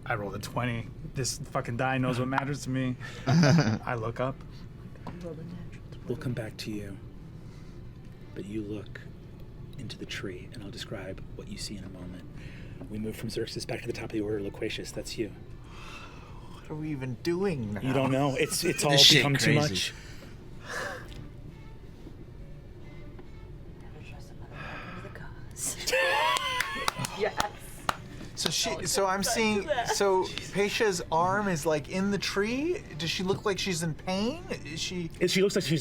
I rolled a 20. This fucking die knows what matters to me. I look up. We'll come back to you. But you look into the tree, and I'll describe what you see in a moment. We move from Xerxes back to the top of the order. Loquacious, that's you. What are we even doing now? You don't know. It's all This shit become too crazy. much. Yes. So I'm seeing. So Paisha's arm is like in the tree. Does she look like she's in pain? Is she? She looks like she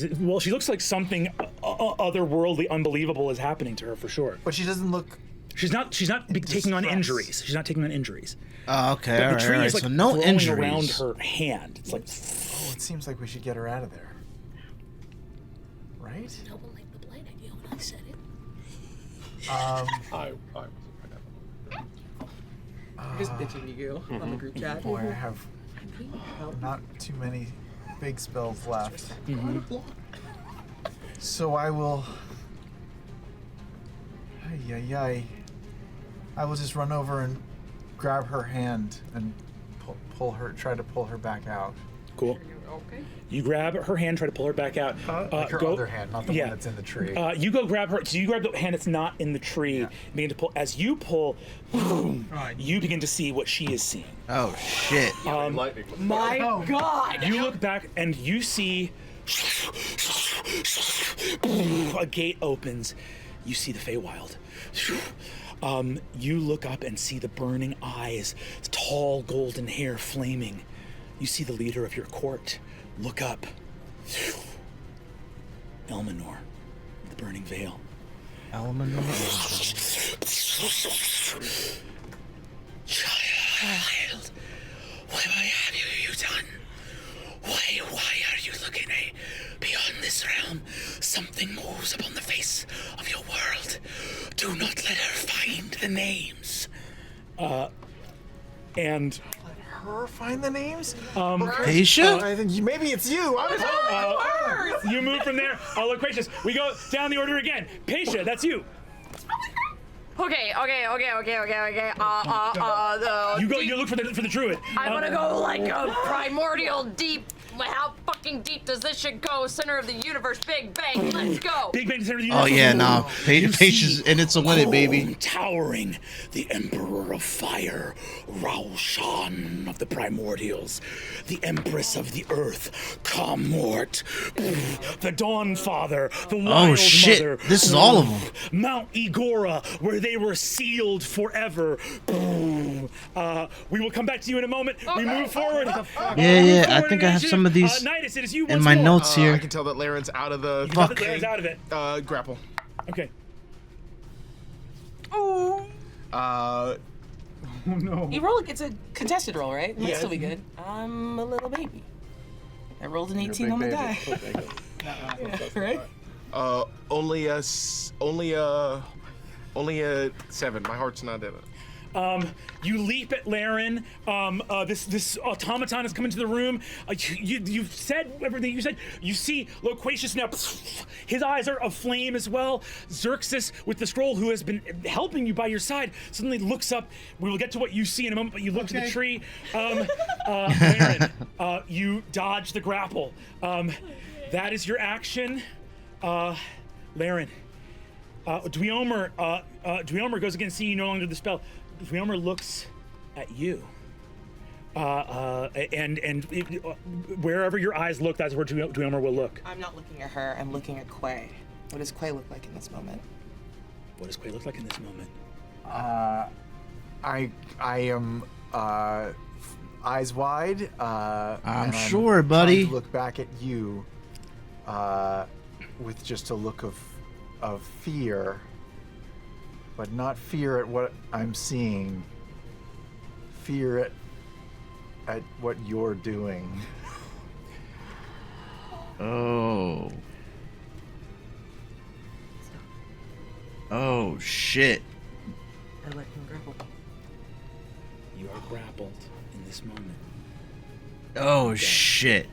looks like something otherworldly, unbelievable is happening to her for sure. But she doesn't look. She's not taking on distress. injuries. She's not taking on injuries. Oh, okay, But all the right, tree all right. is like So no growing injuries. around her hand. It's like Oh, it seems like we should get her out of there. Right? No one liked the blight idea when I said it. I was Just bitching you on the group chat. Boy, I have not too many big spells left. So I will. I will just run over and grab her hand and try to pull her back out. Cool. Okay. You grab her hand, try to pull her back out. Like her other hand, not the one that's in the tree. You go grab her. So you grab the hand that's not in the tree. Yeah. Begin to pull. As you pull, boom, you begin to see what she is seeing. Oh shit. Lightning. My God! You look back and you see a gate opens. You see the Feywild. You look up and see the burning eyes, tall golden hair flaming. You see the leader of your court. Look up. Elminor, the burning veil. Elminor. Child, what have you done? Why are you looking beyond this realm? Something moves upon the face of your world. Do not let her find the names. And Her find the names? Aisha? I think maybe it's you. you move from there. Loquacious. We go down the order again. Pasha, that's you. Okay. You look for the druid. I want to go like a primordial deep. How fucking deep does this shit go? Center of the universe, Big Bang. Let's go. Big Bang center of the Oh universe. yeah, no. Patience, and it's a limit, baby. Towering, the Emperor of Fire, Raushan of the Primordials, the Empress of the Earth, Kamort, the Dawn Father, the Wild shit. Mother. This is all of them. Mount Igora, where they were sealed forever. We will come back to you in a moment. We move forward. Yeah, I think I have some of these Nidus, it is you in once my more. notes here. I can tell that Laren's out of the. You can tell that Laren's out of it. Grapple. Okay. Oh no. You roll it's a contested roll, right? That'll still be good. I'm a little baby. I rolled an 18 on the die. Right? Only a 7. My heart's not in it. You leap at Laren. This automaton has come into the room. You've said everything you said. You see Loquacious now. His eyes are aflame as well. Xerxes with the scroll, who has been helping you by your side, suddenly looks up. We will get to what you see in a moment, but you look to the tree. Laren, you dodge the grapple. That is your action. Laren. Dweomer goes again, seeing you no longer the spell. Dweomer looks at you. Wherever your eyes look, that's where Dweomer will look. I'm not looking at her, I'm looking at Quay. What does Quay look like in this moment? What does Quay look like in this moment? I am eyes wide. I'm and sure, trying buddy. to look back at you with just a look of fear, but not fear at what I'm seeing. Fear at what you're doing. Oh. Oh shit. I let him grapple. You are grappled in this moment. Oh shit.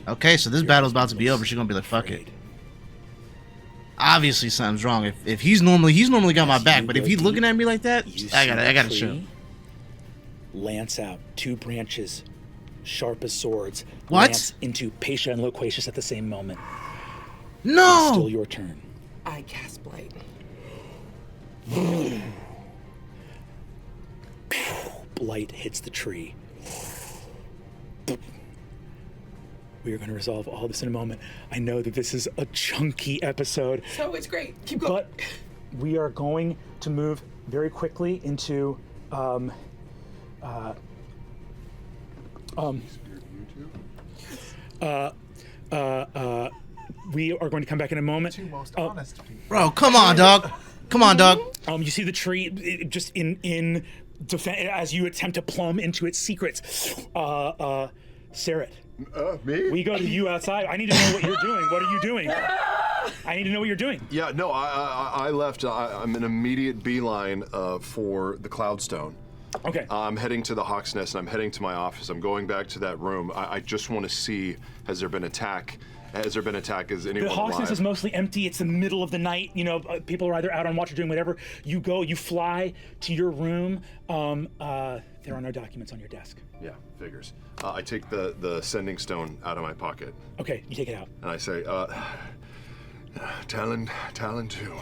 Okay, so this battle's about to be over. She's gonna be like, fuck it. Obviously something's wrong. If he's normally got my back, but if he's looking at me like that, I gotta show. Lance out, 2 branches, sharp as swords. What? Lance into Pasha and Loquacious at the same moment. No! It's still your turn. I cast Blight. Blight hits the tree. We are going to resolve all this in a moment. I know that this is a chunky episode. So it's great. Keep going. But we are going to move very quickly into we are going to come back in a moment. 2 most honest people. Bro, come on, dog. Come on, dog. You see the tree just in defense as you attempt to plumb into its secrets. Sarah, Me? we go to you outside. I need to know what you're doing. What are you doing? I need to know what you're doing. Yeah, no, I left. I'm an immediate beeline for the Cloudstone. Okay. I'm heading to the Hawk's Nest, and I'm heading to my office. I'm going back to that room. I just want to see, has there been attack Has there been attack? Is anyone The Hawksnest alive? is mostly empty. It's the middle of the night. You know, people are either out on watch or doing whatever. You go, you fly to your room. There are no documents on your desk. Yeah, figures. I take the sending stone out of my pocket. Okay, you take it out. And I say, Talon 2.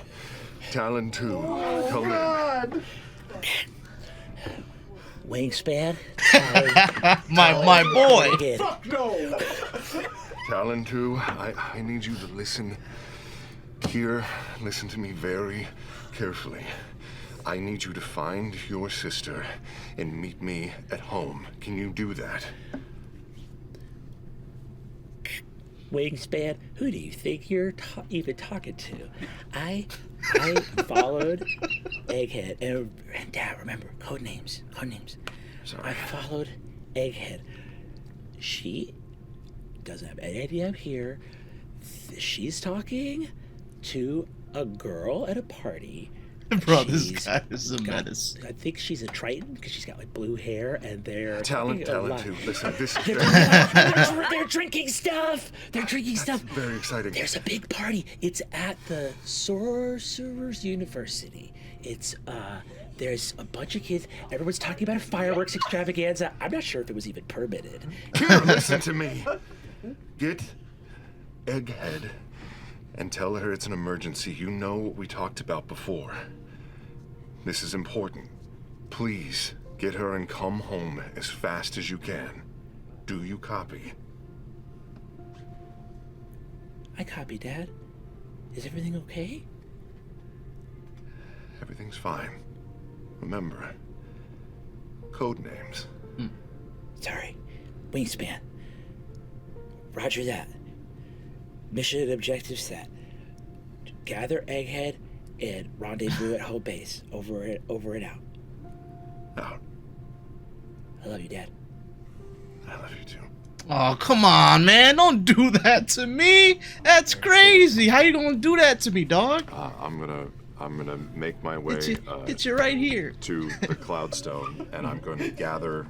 Talon 2, come in. Wingspan. my boy. Fuck no! Talon 2, I need you to listen. Here, listen to me very carefully. I need you to find your sister and meet me at home. Can you do that? Wingspan, who do you think you're even talking to? I followed Egghead, and Dad, remember, code names. Sorry. I followed Egghead. She doesn't have any idea I'm here. She's talking to a girl at a party. Bro, this She's guy is a menace. I think she's a Triton because she's got like blue hair, and they're Talon talking a lot. 2, listen, this is They're drinking stuff. very exciting. There's a big party. It's at the Sorcerer's University. It's there's a bunch of kids. Everyone's talking about a fireworks extravaganza. I'm not sure if it was even permitted. Here, listen to me. Get Egghead and tell her it's an emergency. You know what we talked about before. This is important. Please get her and come home as fast as you can. Do you copy? I copy, Dad. Is everything okay? Everything's fine. Remember, code names. Sorry. Wingspan. Roger that. Mission and objective set. Gather Egghead and rendezvous at home base. Over and out. Out. I love you, Dad. I love you too. Oh, come on, man. Don't do that to me. That's crazy. How you gonna do that to me, dog? I'm gonna make my way It's you right here. to the Cloudstone, and I'm going to gather.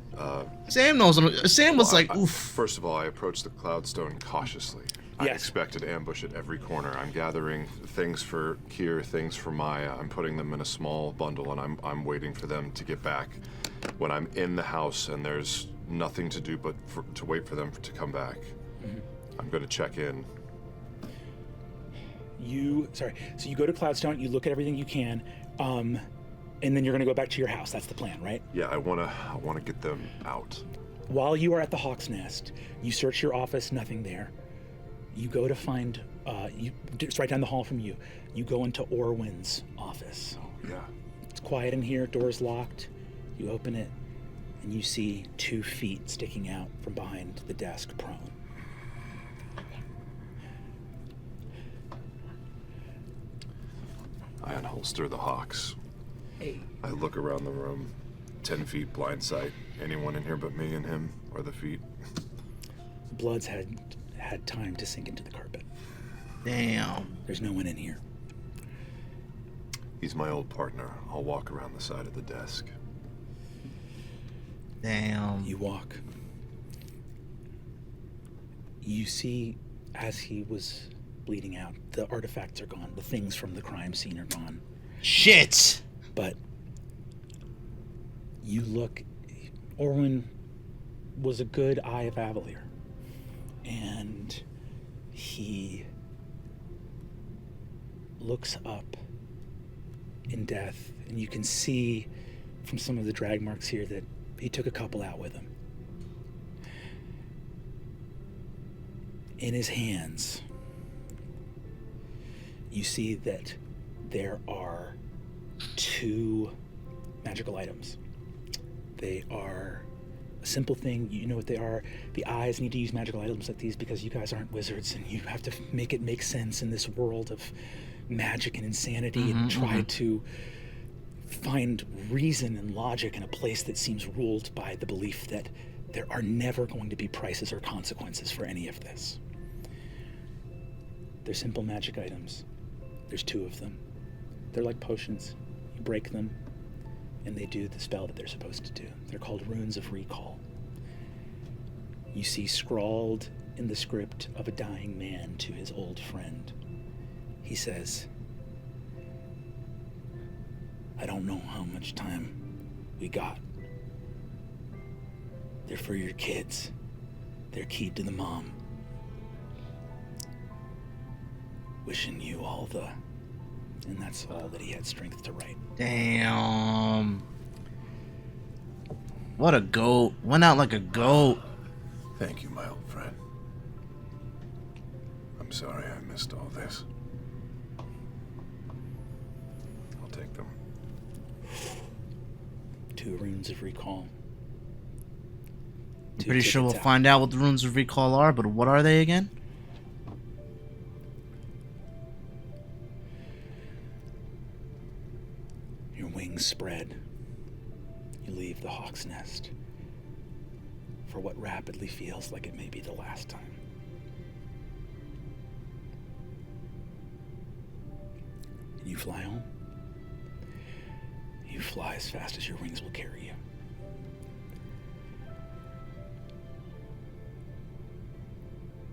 Sam knows. Sam was like, oof. First of all, I approach the Cloudstone cautiously. I Yes. expect an ambush at every corner. I'm gathering things for Kier, things for Maya. I'm putting them in a small bundle, and I'm waiting for them to get back. When I'm in the house and there's nothing to do but to wait for them to come back, I'm going to check in. So you go to Cloudstone, you look at everything you can, and then you're gonna go back to your house. That's the plan, right? Yeah, I wanna get them out. While you are at the Hawk's Nest, you search your office, nothing there. You go to find, it's right down the hall from you. You go into Orwin's office. Oh, yeah. It's quiet in here, door's locked. You open it, and you see 2 feet sticking out from behind the desk, prone. I unholster the Hawks. Hey. I look around the room. 10 feet blind sight. Anyone in here but me and him, or the feet? Blood's had time to sink into the carpet. Damn. There's no one in here. He's my old partner. I'll walk around the side of the desk. Damn. You walk. You see, as he was bleeding out, the artifacts are gone. The things from the crime scene are gone. Shit. But you look, Orwin was a good Eye of Avalier. And he looks up in death, and you can see from some of the drag marks here that he took a couple out with him. In his hands, you see that there are 2 magical items. They are a simple thing. You know what they are. The eyes need to use magical items like these because you guys aren't wizards, and you have to make it make sense in this world of magic and insanity, and try to find reason and logic in a place that seems ruled by the belief that there are never going to be prices or consequences for any of this. They're simple magic items. There's 2 of them. They're like potions. You break them, and they do the spell that they're supposed to do. They're called Runes of Recall. You see scrawled in the script of a dying man to his old friend. He says, I don't know how much time we got. They're for your kids. They're keyed to the mom. Wishing you all the... And that's all that he had strength to write. Damn. What a goat. Went out like a goat. Thank you, my old friend. I'm sorry I missed all this. I'll take them. 2 runes of recall. Pretty sure we'll find out what the runes of recall are, but what are they again? Your wings spread. You leave the hawk's nest for what rapidly feels like it may be the last time. You fly home. You fly as fast as your wings will carry you.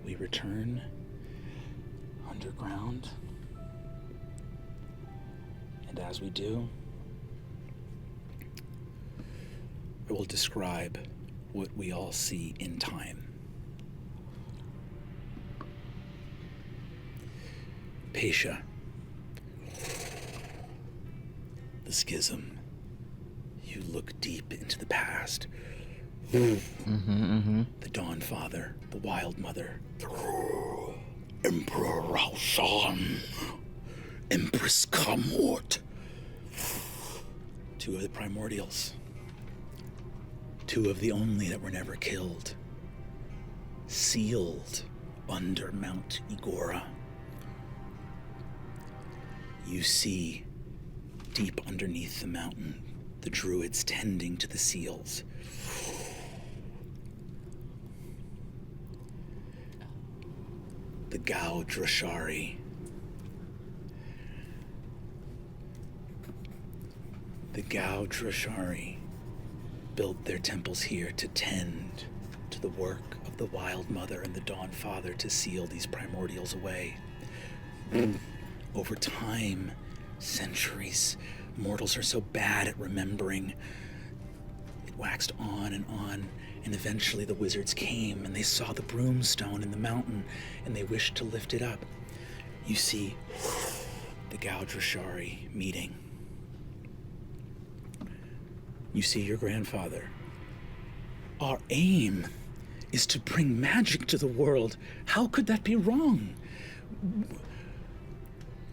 We return underground, and as we do, I will describe what we all see in time. Pesha. The schism. You look deep into the past. The Dawn Father, the Wild Mother. Emperor Raushan. Empress Kamort. 2 of the primordials. 2 of the only that were never killed. Sealed under Mount Igora. You see, deep underneath the mountain, the druids tending to the seals. The Gau Drashari. The Gau Drashari built their temples here to tend to the work of the Wild Mother and the Dawn Father to seal these primordials away. Over time, centuries, mortals are so bad at remembering. It waxed on, and eventually the wizards came and they saw the broomstone in the mountain and they wished to lift it up. You see the Gau Drashari meeting. You see your grandfather. Our aim is to bring magic to the world. How could that be wrong?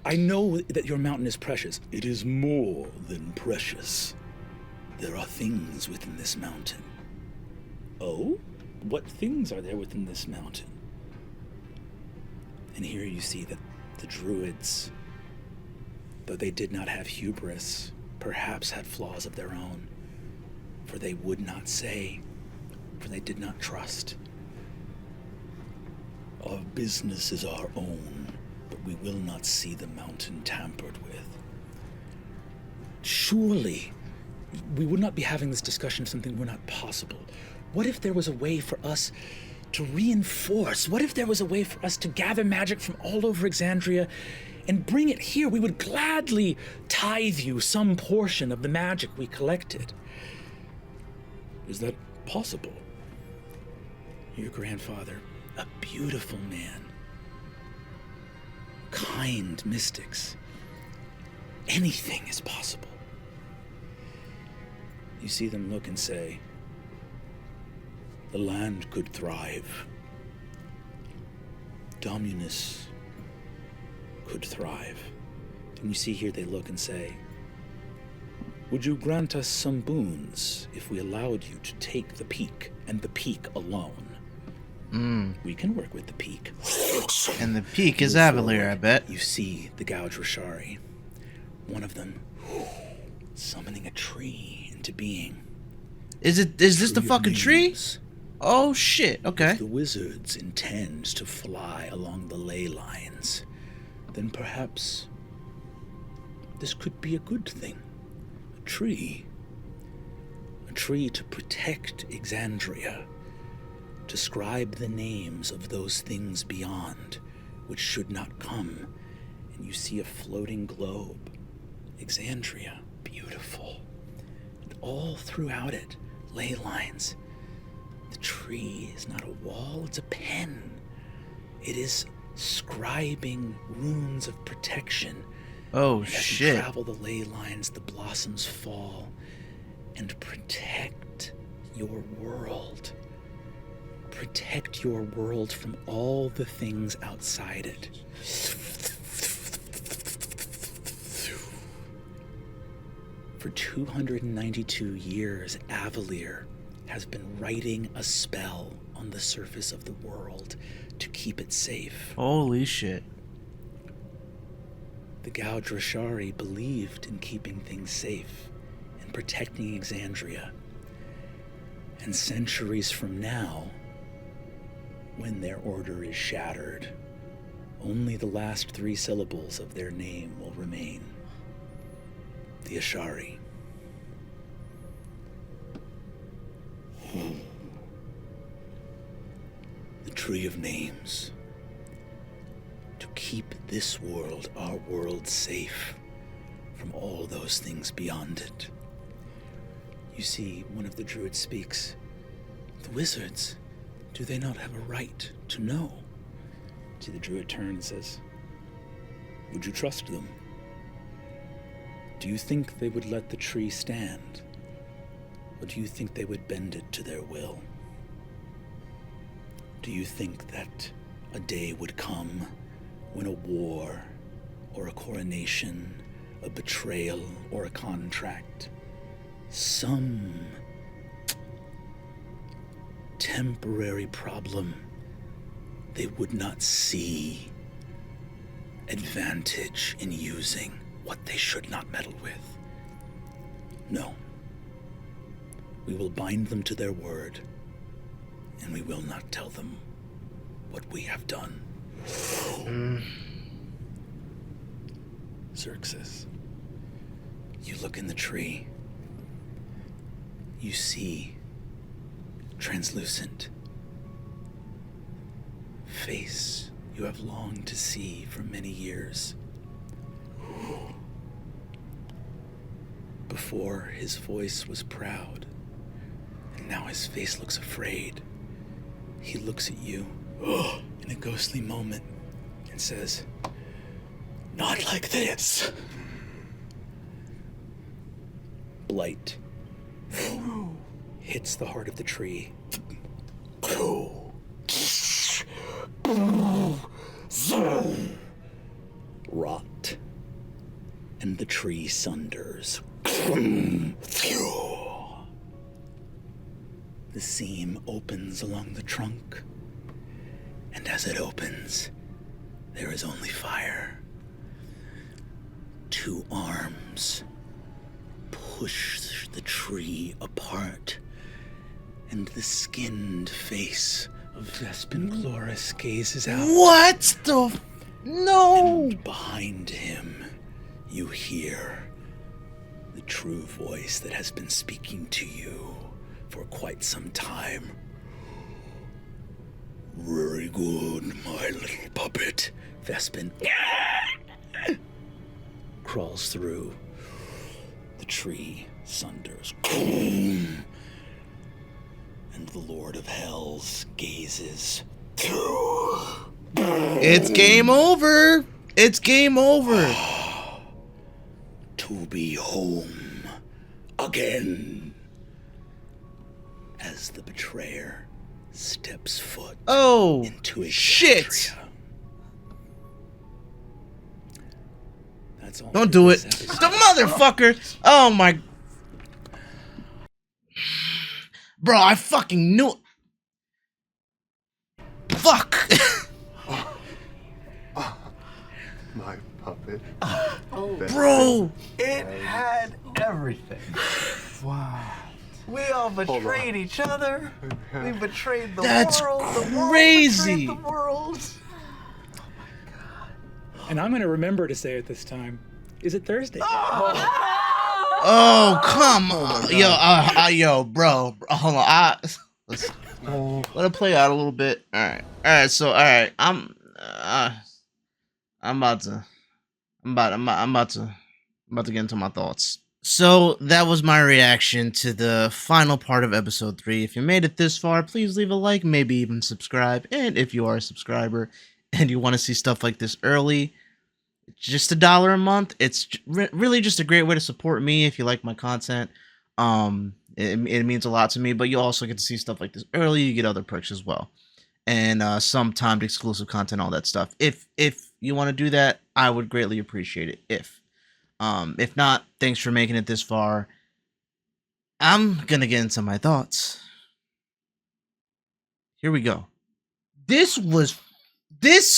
I know that your mountain is precious. It is more than precious. There are things within this mountain. Oh? What things are there within this mountain? And here you see that the druids, though they did not have hubris, perhaps had flaws of their own. For they would not say, for they did not trust. Our business is our own, but we will not see the mountain tampered with. Surely, we would not be having this discussion if something were not possible. What if there was a way for us to reinforce? What if there was a way for us to gather magic from all over Exandria and bring it here? We would gladly tithe you some portion of the magic we collected. Is that possible? Your grandfather, a beautiful man, kind mystics. Anything is possible. You see them look and say, the land could thrive. Dominus could thrive. And you see here they look and say, would you grant us some boons if we allowed you to take the peak, and the peak alone? We can work with the peak. And the peak is Avalier, I bet. You see the Gau Drashari. One of them summoning a tree into being. Is this the fucking tree? Oh shit, okay. If the wizards intend to fly along the ley lines, then perhaps this could be a good thing. A tree to protect Exandria, to scribe the names of those things beyond, which should not come, and you see a floating globe, Exandria, beautiful, and all throughout it, ley lines. The tree is not a wall, it's a pen. It is scribing runes of protection. Oh, As shit. you travel the ley lines, the blossoms fall and protect your world. Protect your world from all the things outside it. For 292 years, Avalier has been writing a spell on the surface of the world to keep it safe. Holy shit. The Gaudrashari believed in keeping things safe and protecting Exandria. And centuries from now, when their order is shattered, only the last 3 syllables of their name will remain. The Ashari. The Tree of Names. To keep this world, our world, safe from all those things beyond it. You see, one of the druids speaks. The wizards, do they not have a right to know? See, the druid turns and says, would you trust them? Do you think they would let the tree stand? Or do you think they would bend it to their will? Do you think that a day would come when a war or a coronation, a betrayal or a contract, some temporary problem, they would not see advantage in using what they should not meddle with? No. We will bind them to their word, and we will not tell them what we have done. Xerxes, you look in the tree. You see translucent face you have longed to see for many years. Before, his voice was proud, and now his face looks afraid. He looks at you in a ghostly moment and says, not like this. Blight hits the heart of the tree. Rot, and the tree sunders. The seam opens along the trunk, and as it opens, there is only fire. 2 arms push the tree apart, and the skinned face of Vespin Chloris gazes out. What the no! And behind him, you hear the true voice that has been speaking to you for quite some time. Very good, my little puppet. Vespin crawls through. The tree sunders. And the Lord of Hells gazes through. It's game over! It's game over! To be home again. As the betrayer steps foot into Exandria. Shit! That's all. Don't do it. The motherfucker! Oh my... Bro, I fucking knew... Fuck! My puppet. Bro! It had everything. Wow. We all betrayed each other. We betrayed the That's world. crazy. The world betrayed the world. And I'm going to remember to say it this time. Is it Thursday? Oh, come on. Yo, bro. Hold on. Listen. Let it play out a little bit. All right. So, all right, I'm about to, I'm about to get into my thoughts. So that was my reaction to the final part of episode 3. If you made it this far, please leave a like, maybe even subscribe. And if you are a subscriber and you want to see stuff like this early, just $1 a month. It's really just a great way to support me if you like my content. It means a lot to me, but you also get to see stuff like this early. You get other perks as well, and some timed exclusive content, all that stuff. If you want to do that, I would greatly appreciate it. If not, thanks for making it this far. I'm gonna get into my thoughts. Here we go. This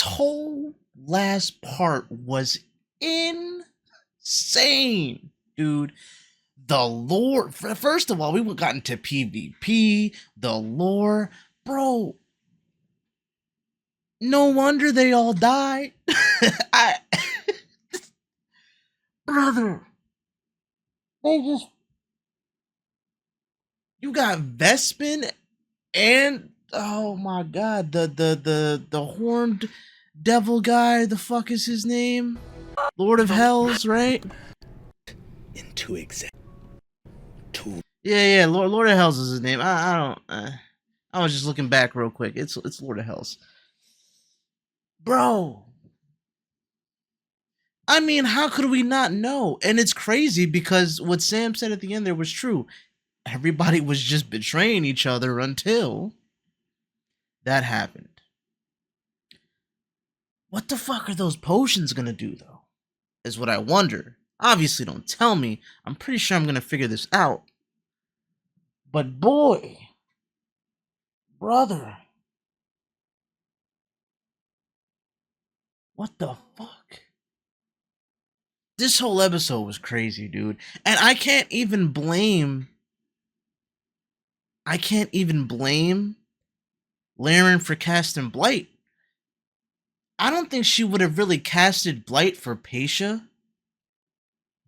whole last part was insane, dude. The lore, first of all, we got into PvP, the lore, bro. No wonder they all died. Brother, you got Vespin and oh my god, the horned devil guy. The fuck is his name? Lord of Hells, right? Into Exandria. Yeah, Lord of Hells is his name. I don't. I was just looking back real quick. It's Lord of Hells, bro. I mean, how could we not know? And it's crazy because what Sam said at the end there was true. Everybody was just betraying each other until that happened. What the fuck are those potions gonna do, though? Is what I wonder. Obviously, don't tell me. I'm pretty sure I'm gonna figure this out. But boy, brother, what the fuck? This whole episode was crazy, dude. And I can't even blame Laren for casting Blight. I don't think she would have really casted Blight for Paisha,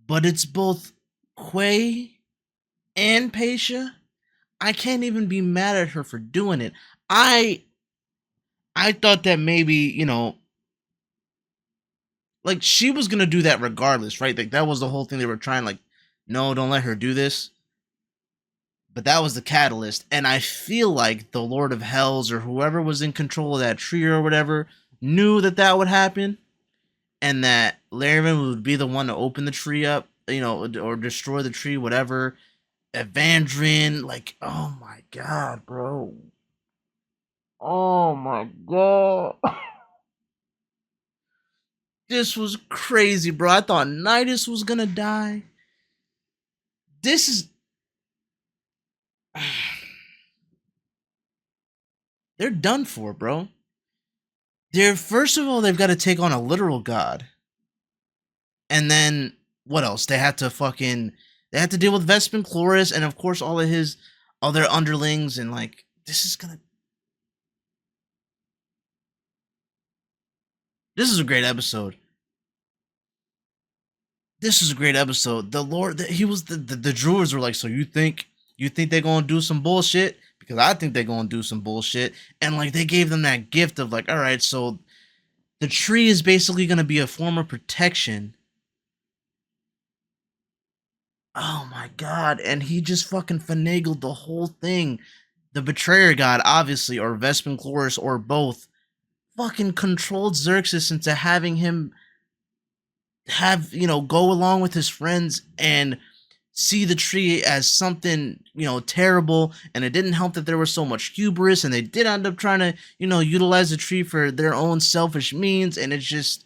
but it's both Quay and Paisha. I can't even be mad at her for doing it. I thought that maybe, like she was gonna do that regardless, right? Like that was the whole thing they were trying, like, no, don't let her do this. But that was the catalyst, and I feel like the Lord of Hells or whoever was in control of that tree or whatever knew that would happen, and that Laren would be the one to open the tree up, or destroy the tree, whatever. Evandrin, like, oh my god, bro. Oh my god. This was crazy, bro. I thought Nidus was gonna die. This is... They're done for, bro. First of all, they've got to take on a literal god. And then, what else? They had to deal with Vespin Chloris, and of course all of his other underlings, and like, this is a great episode. This is a great episode. The Lord, the Druids were like, so you think they're gonna do some bullshit? Because I think they're gonna do some bullshit. And like, they gave them that gift of like, all right, so the tree is basically gonna be a form of protection. Oh my god. And he just fucking finagled the whole thing. The betrayer god, obviously, or Vespin Chloris, or both, fucking controlled Xerxes into having him go along with his friends and see the tree as something, terrible. And it didn't help that there was so much hubris, and they did end up trying to, utilize the tree for their own selfish means, and it just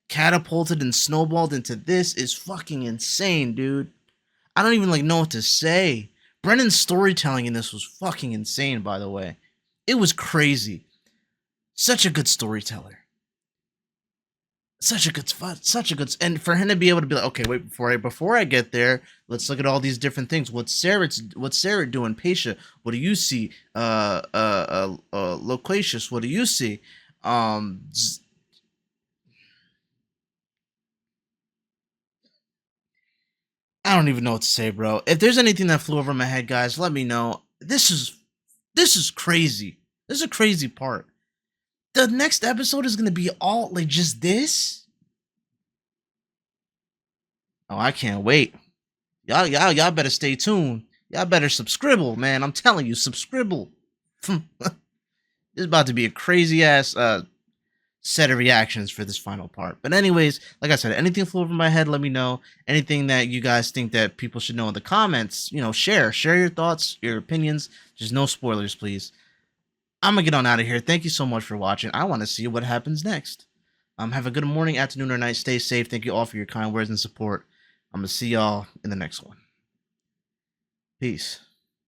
catapulted and snowballed into this. Is fucking insane, dude. I don't even know what to say. Brennan's storytelling in this was fucking insane, by the way. It was crazy. Such a good storyteller. Such a good, and for him to be able to be like, okay, wait, before I get there, let's look at all these different things. What's Sarah doing? Paisha, what do you see? Loquacious, what do you see? I don't even know what to say, bro. If there's anything that flew over my head, guys, let me know. This is This is crazy. This is a crazy part. The next episode is gonna be all like just this. Oh, I can't wait. Y'all better stay tuned. Y'all better subscribe, man. I'm telling you, subscribe. This is about to be a crazy ass set of reactions for this final part. But anyways, like I said, anything flew over my head, let me know. Anything that you guys think that people should know in the comments, share your thoughts, your opinions. Just no spoilers, please. I'm gonna get on out of here. Thank you so much for watching. I want to see what happens next. Have a good morning, afternoon, or night. Stay safe. Thank you all for your kind words and support. I'm gonna see y'all in the next one. Peace.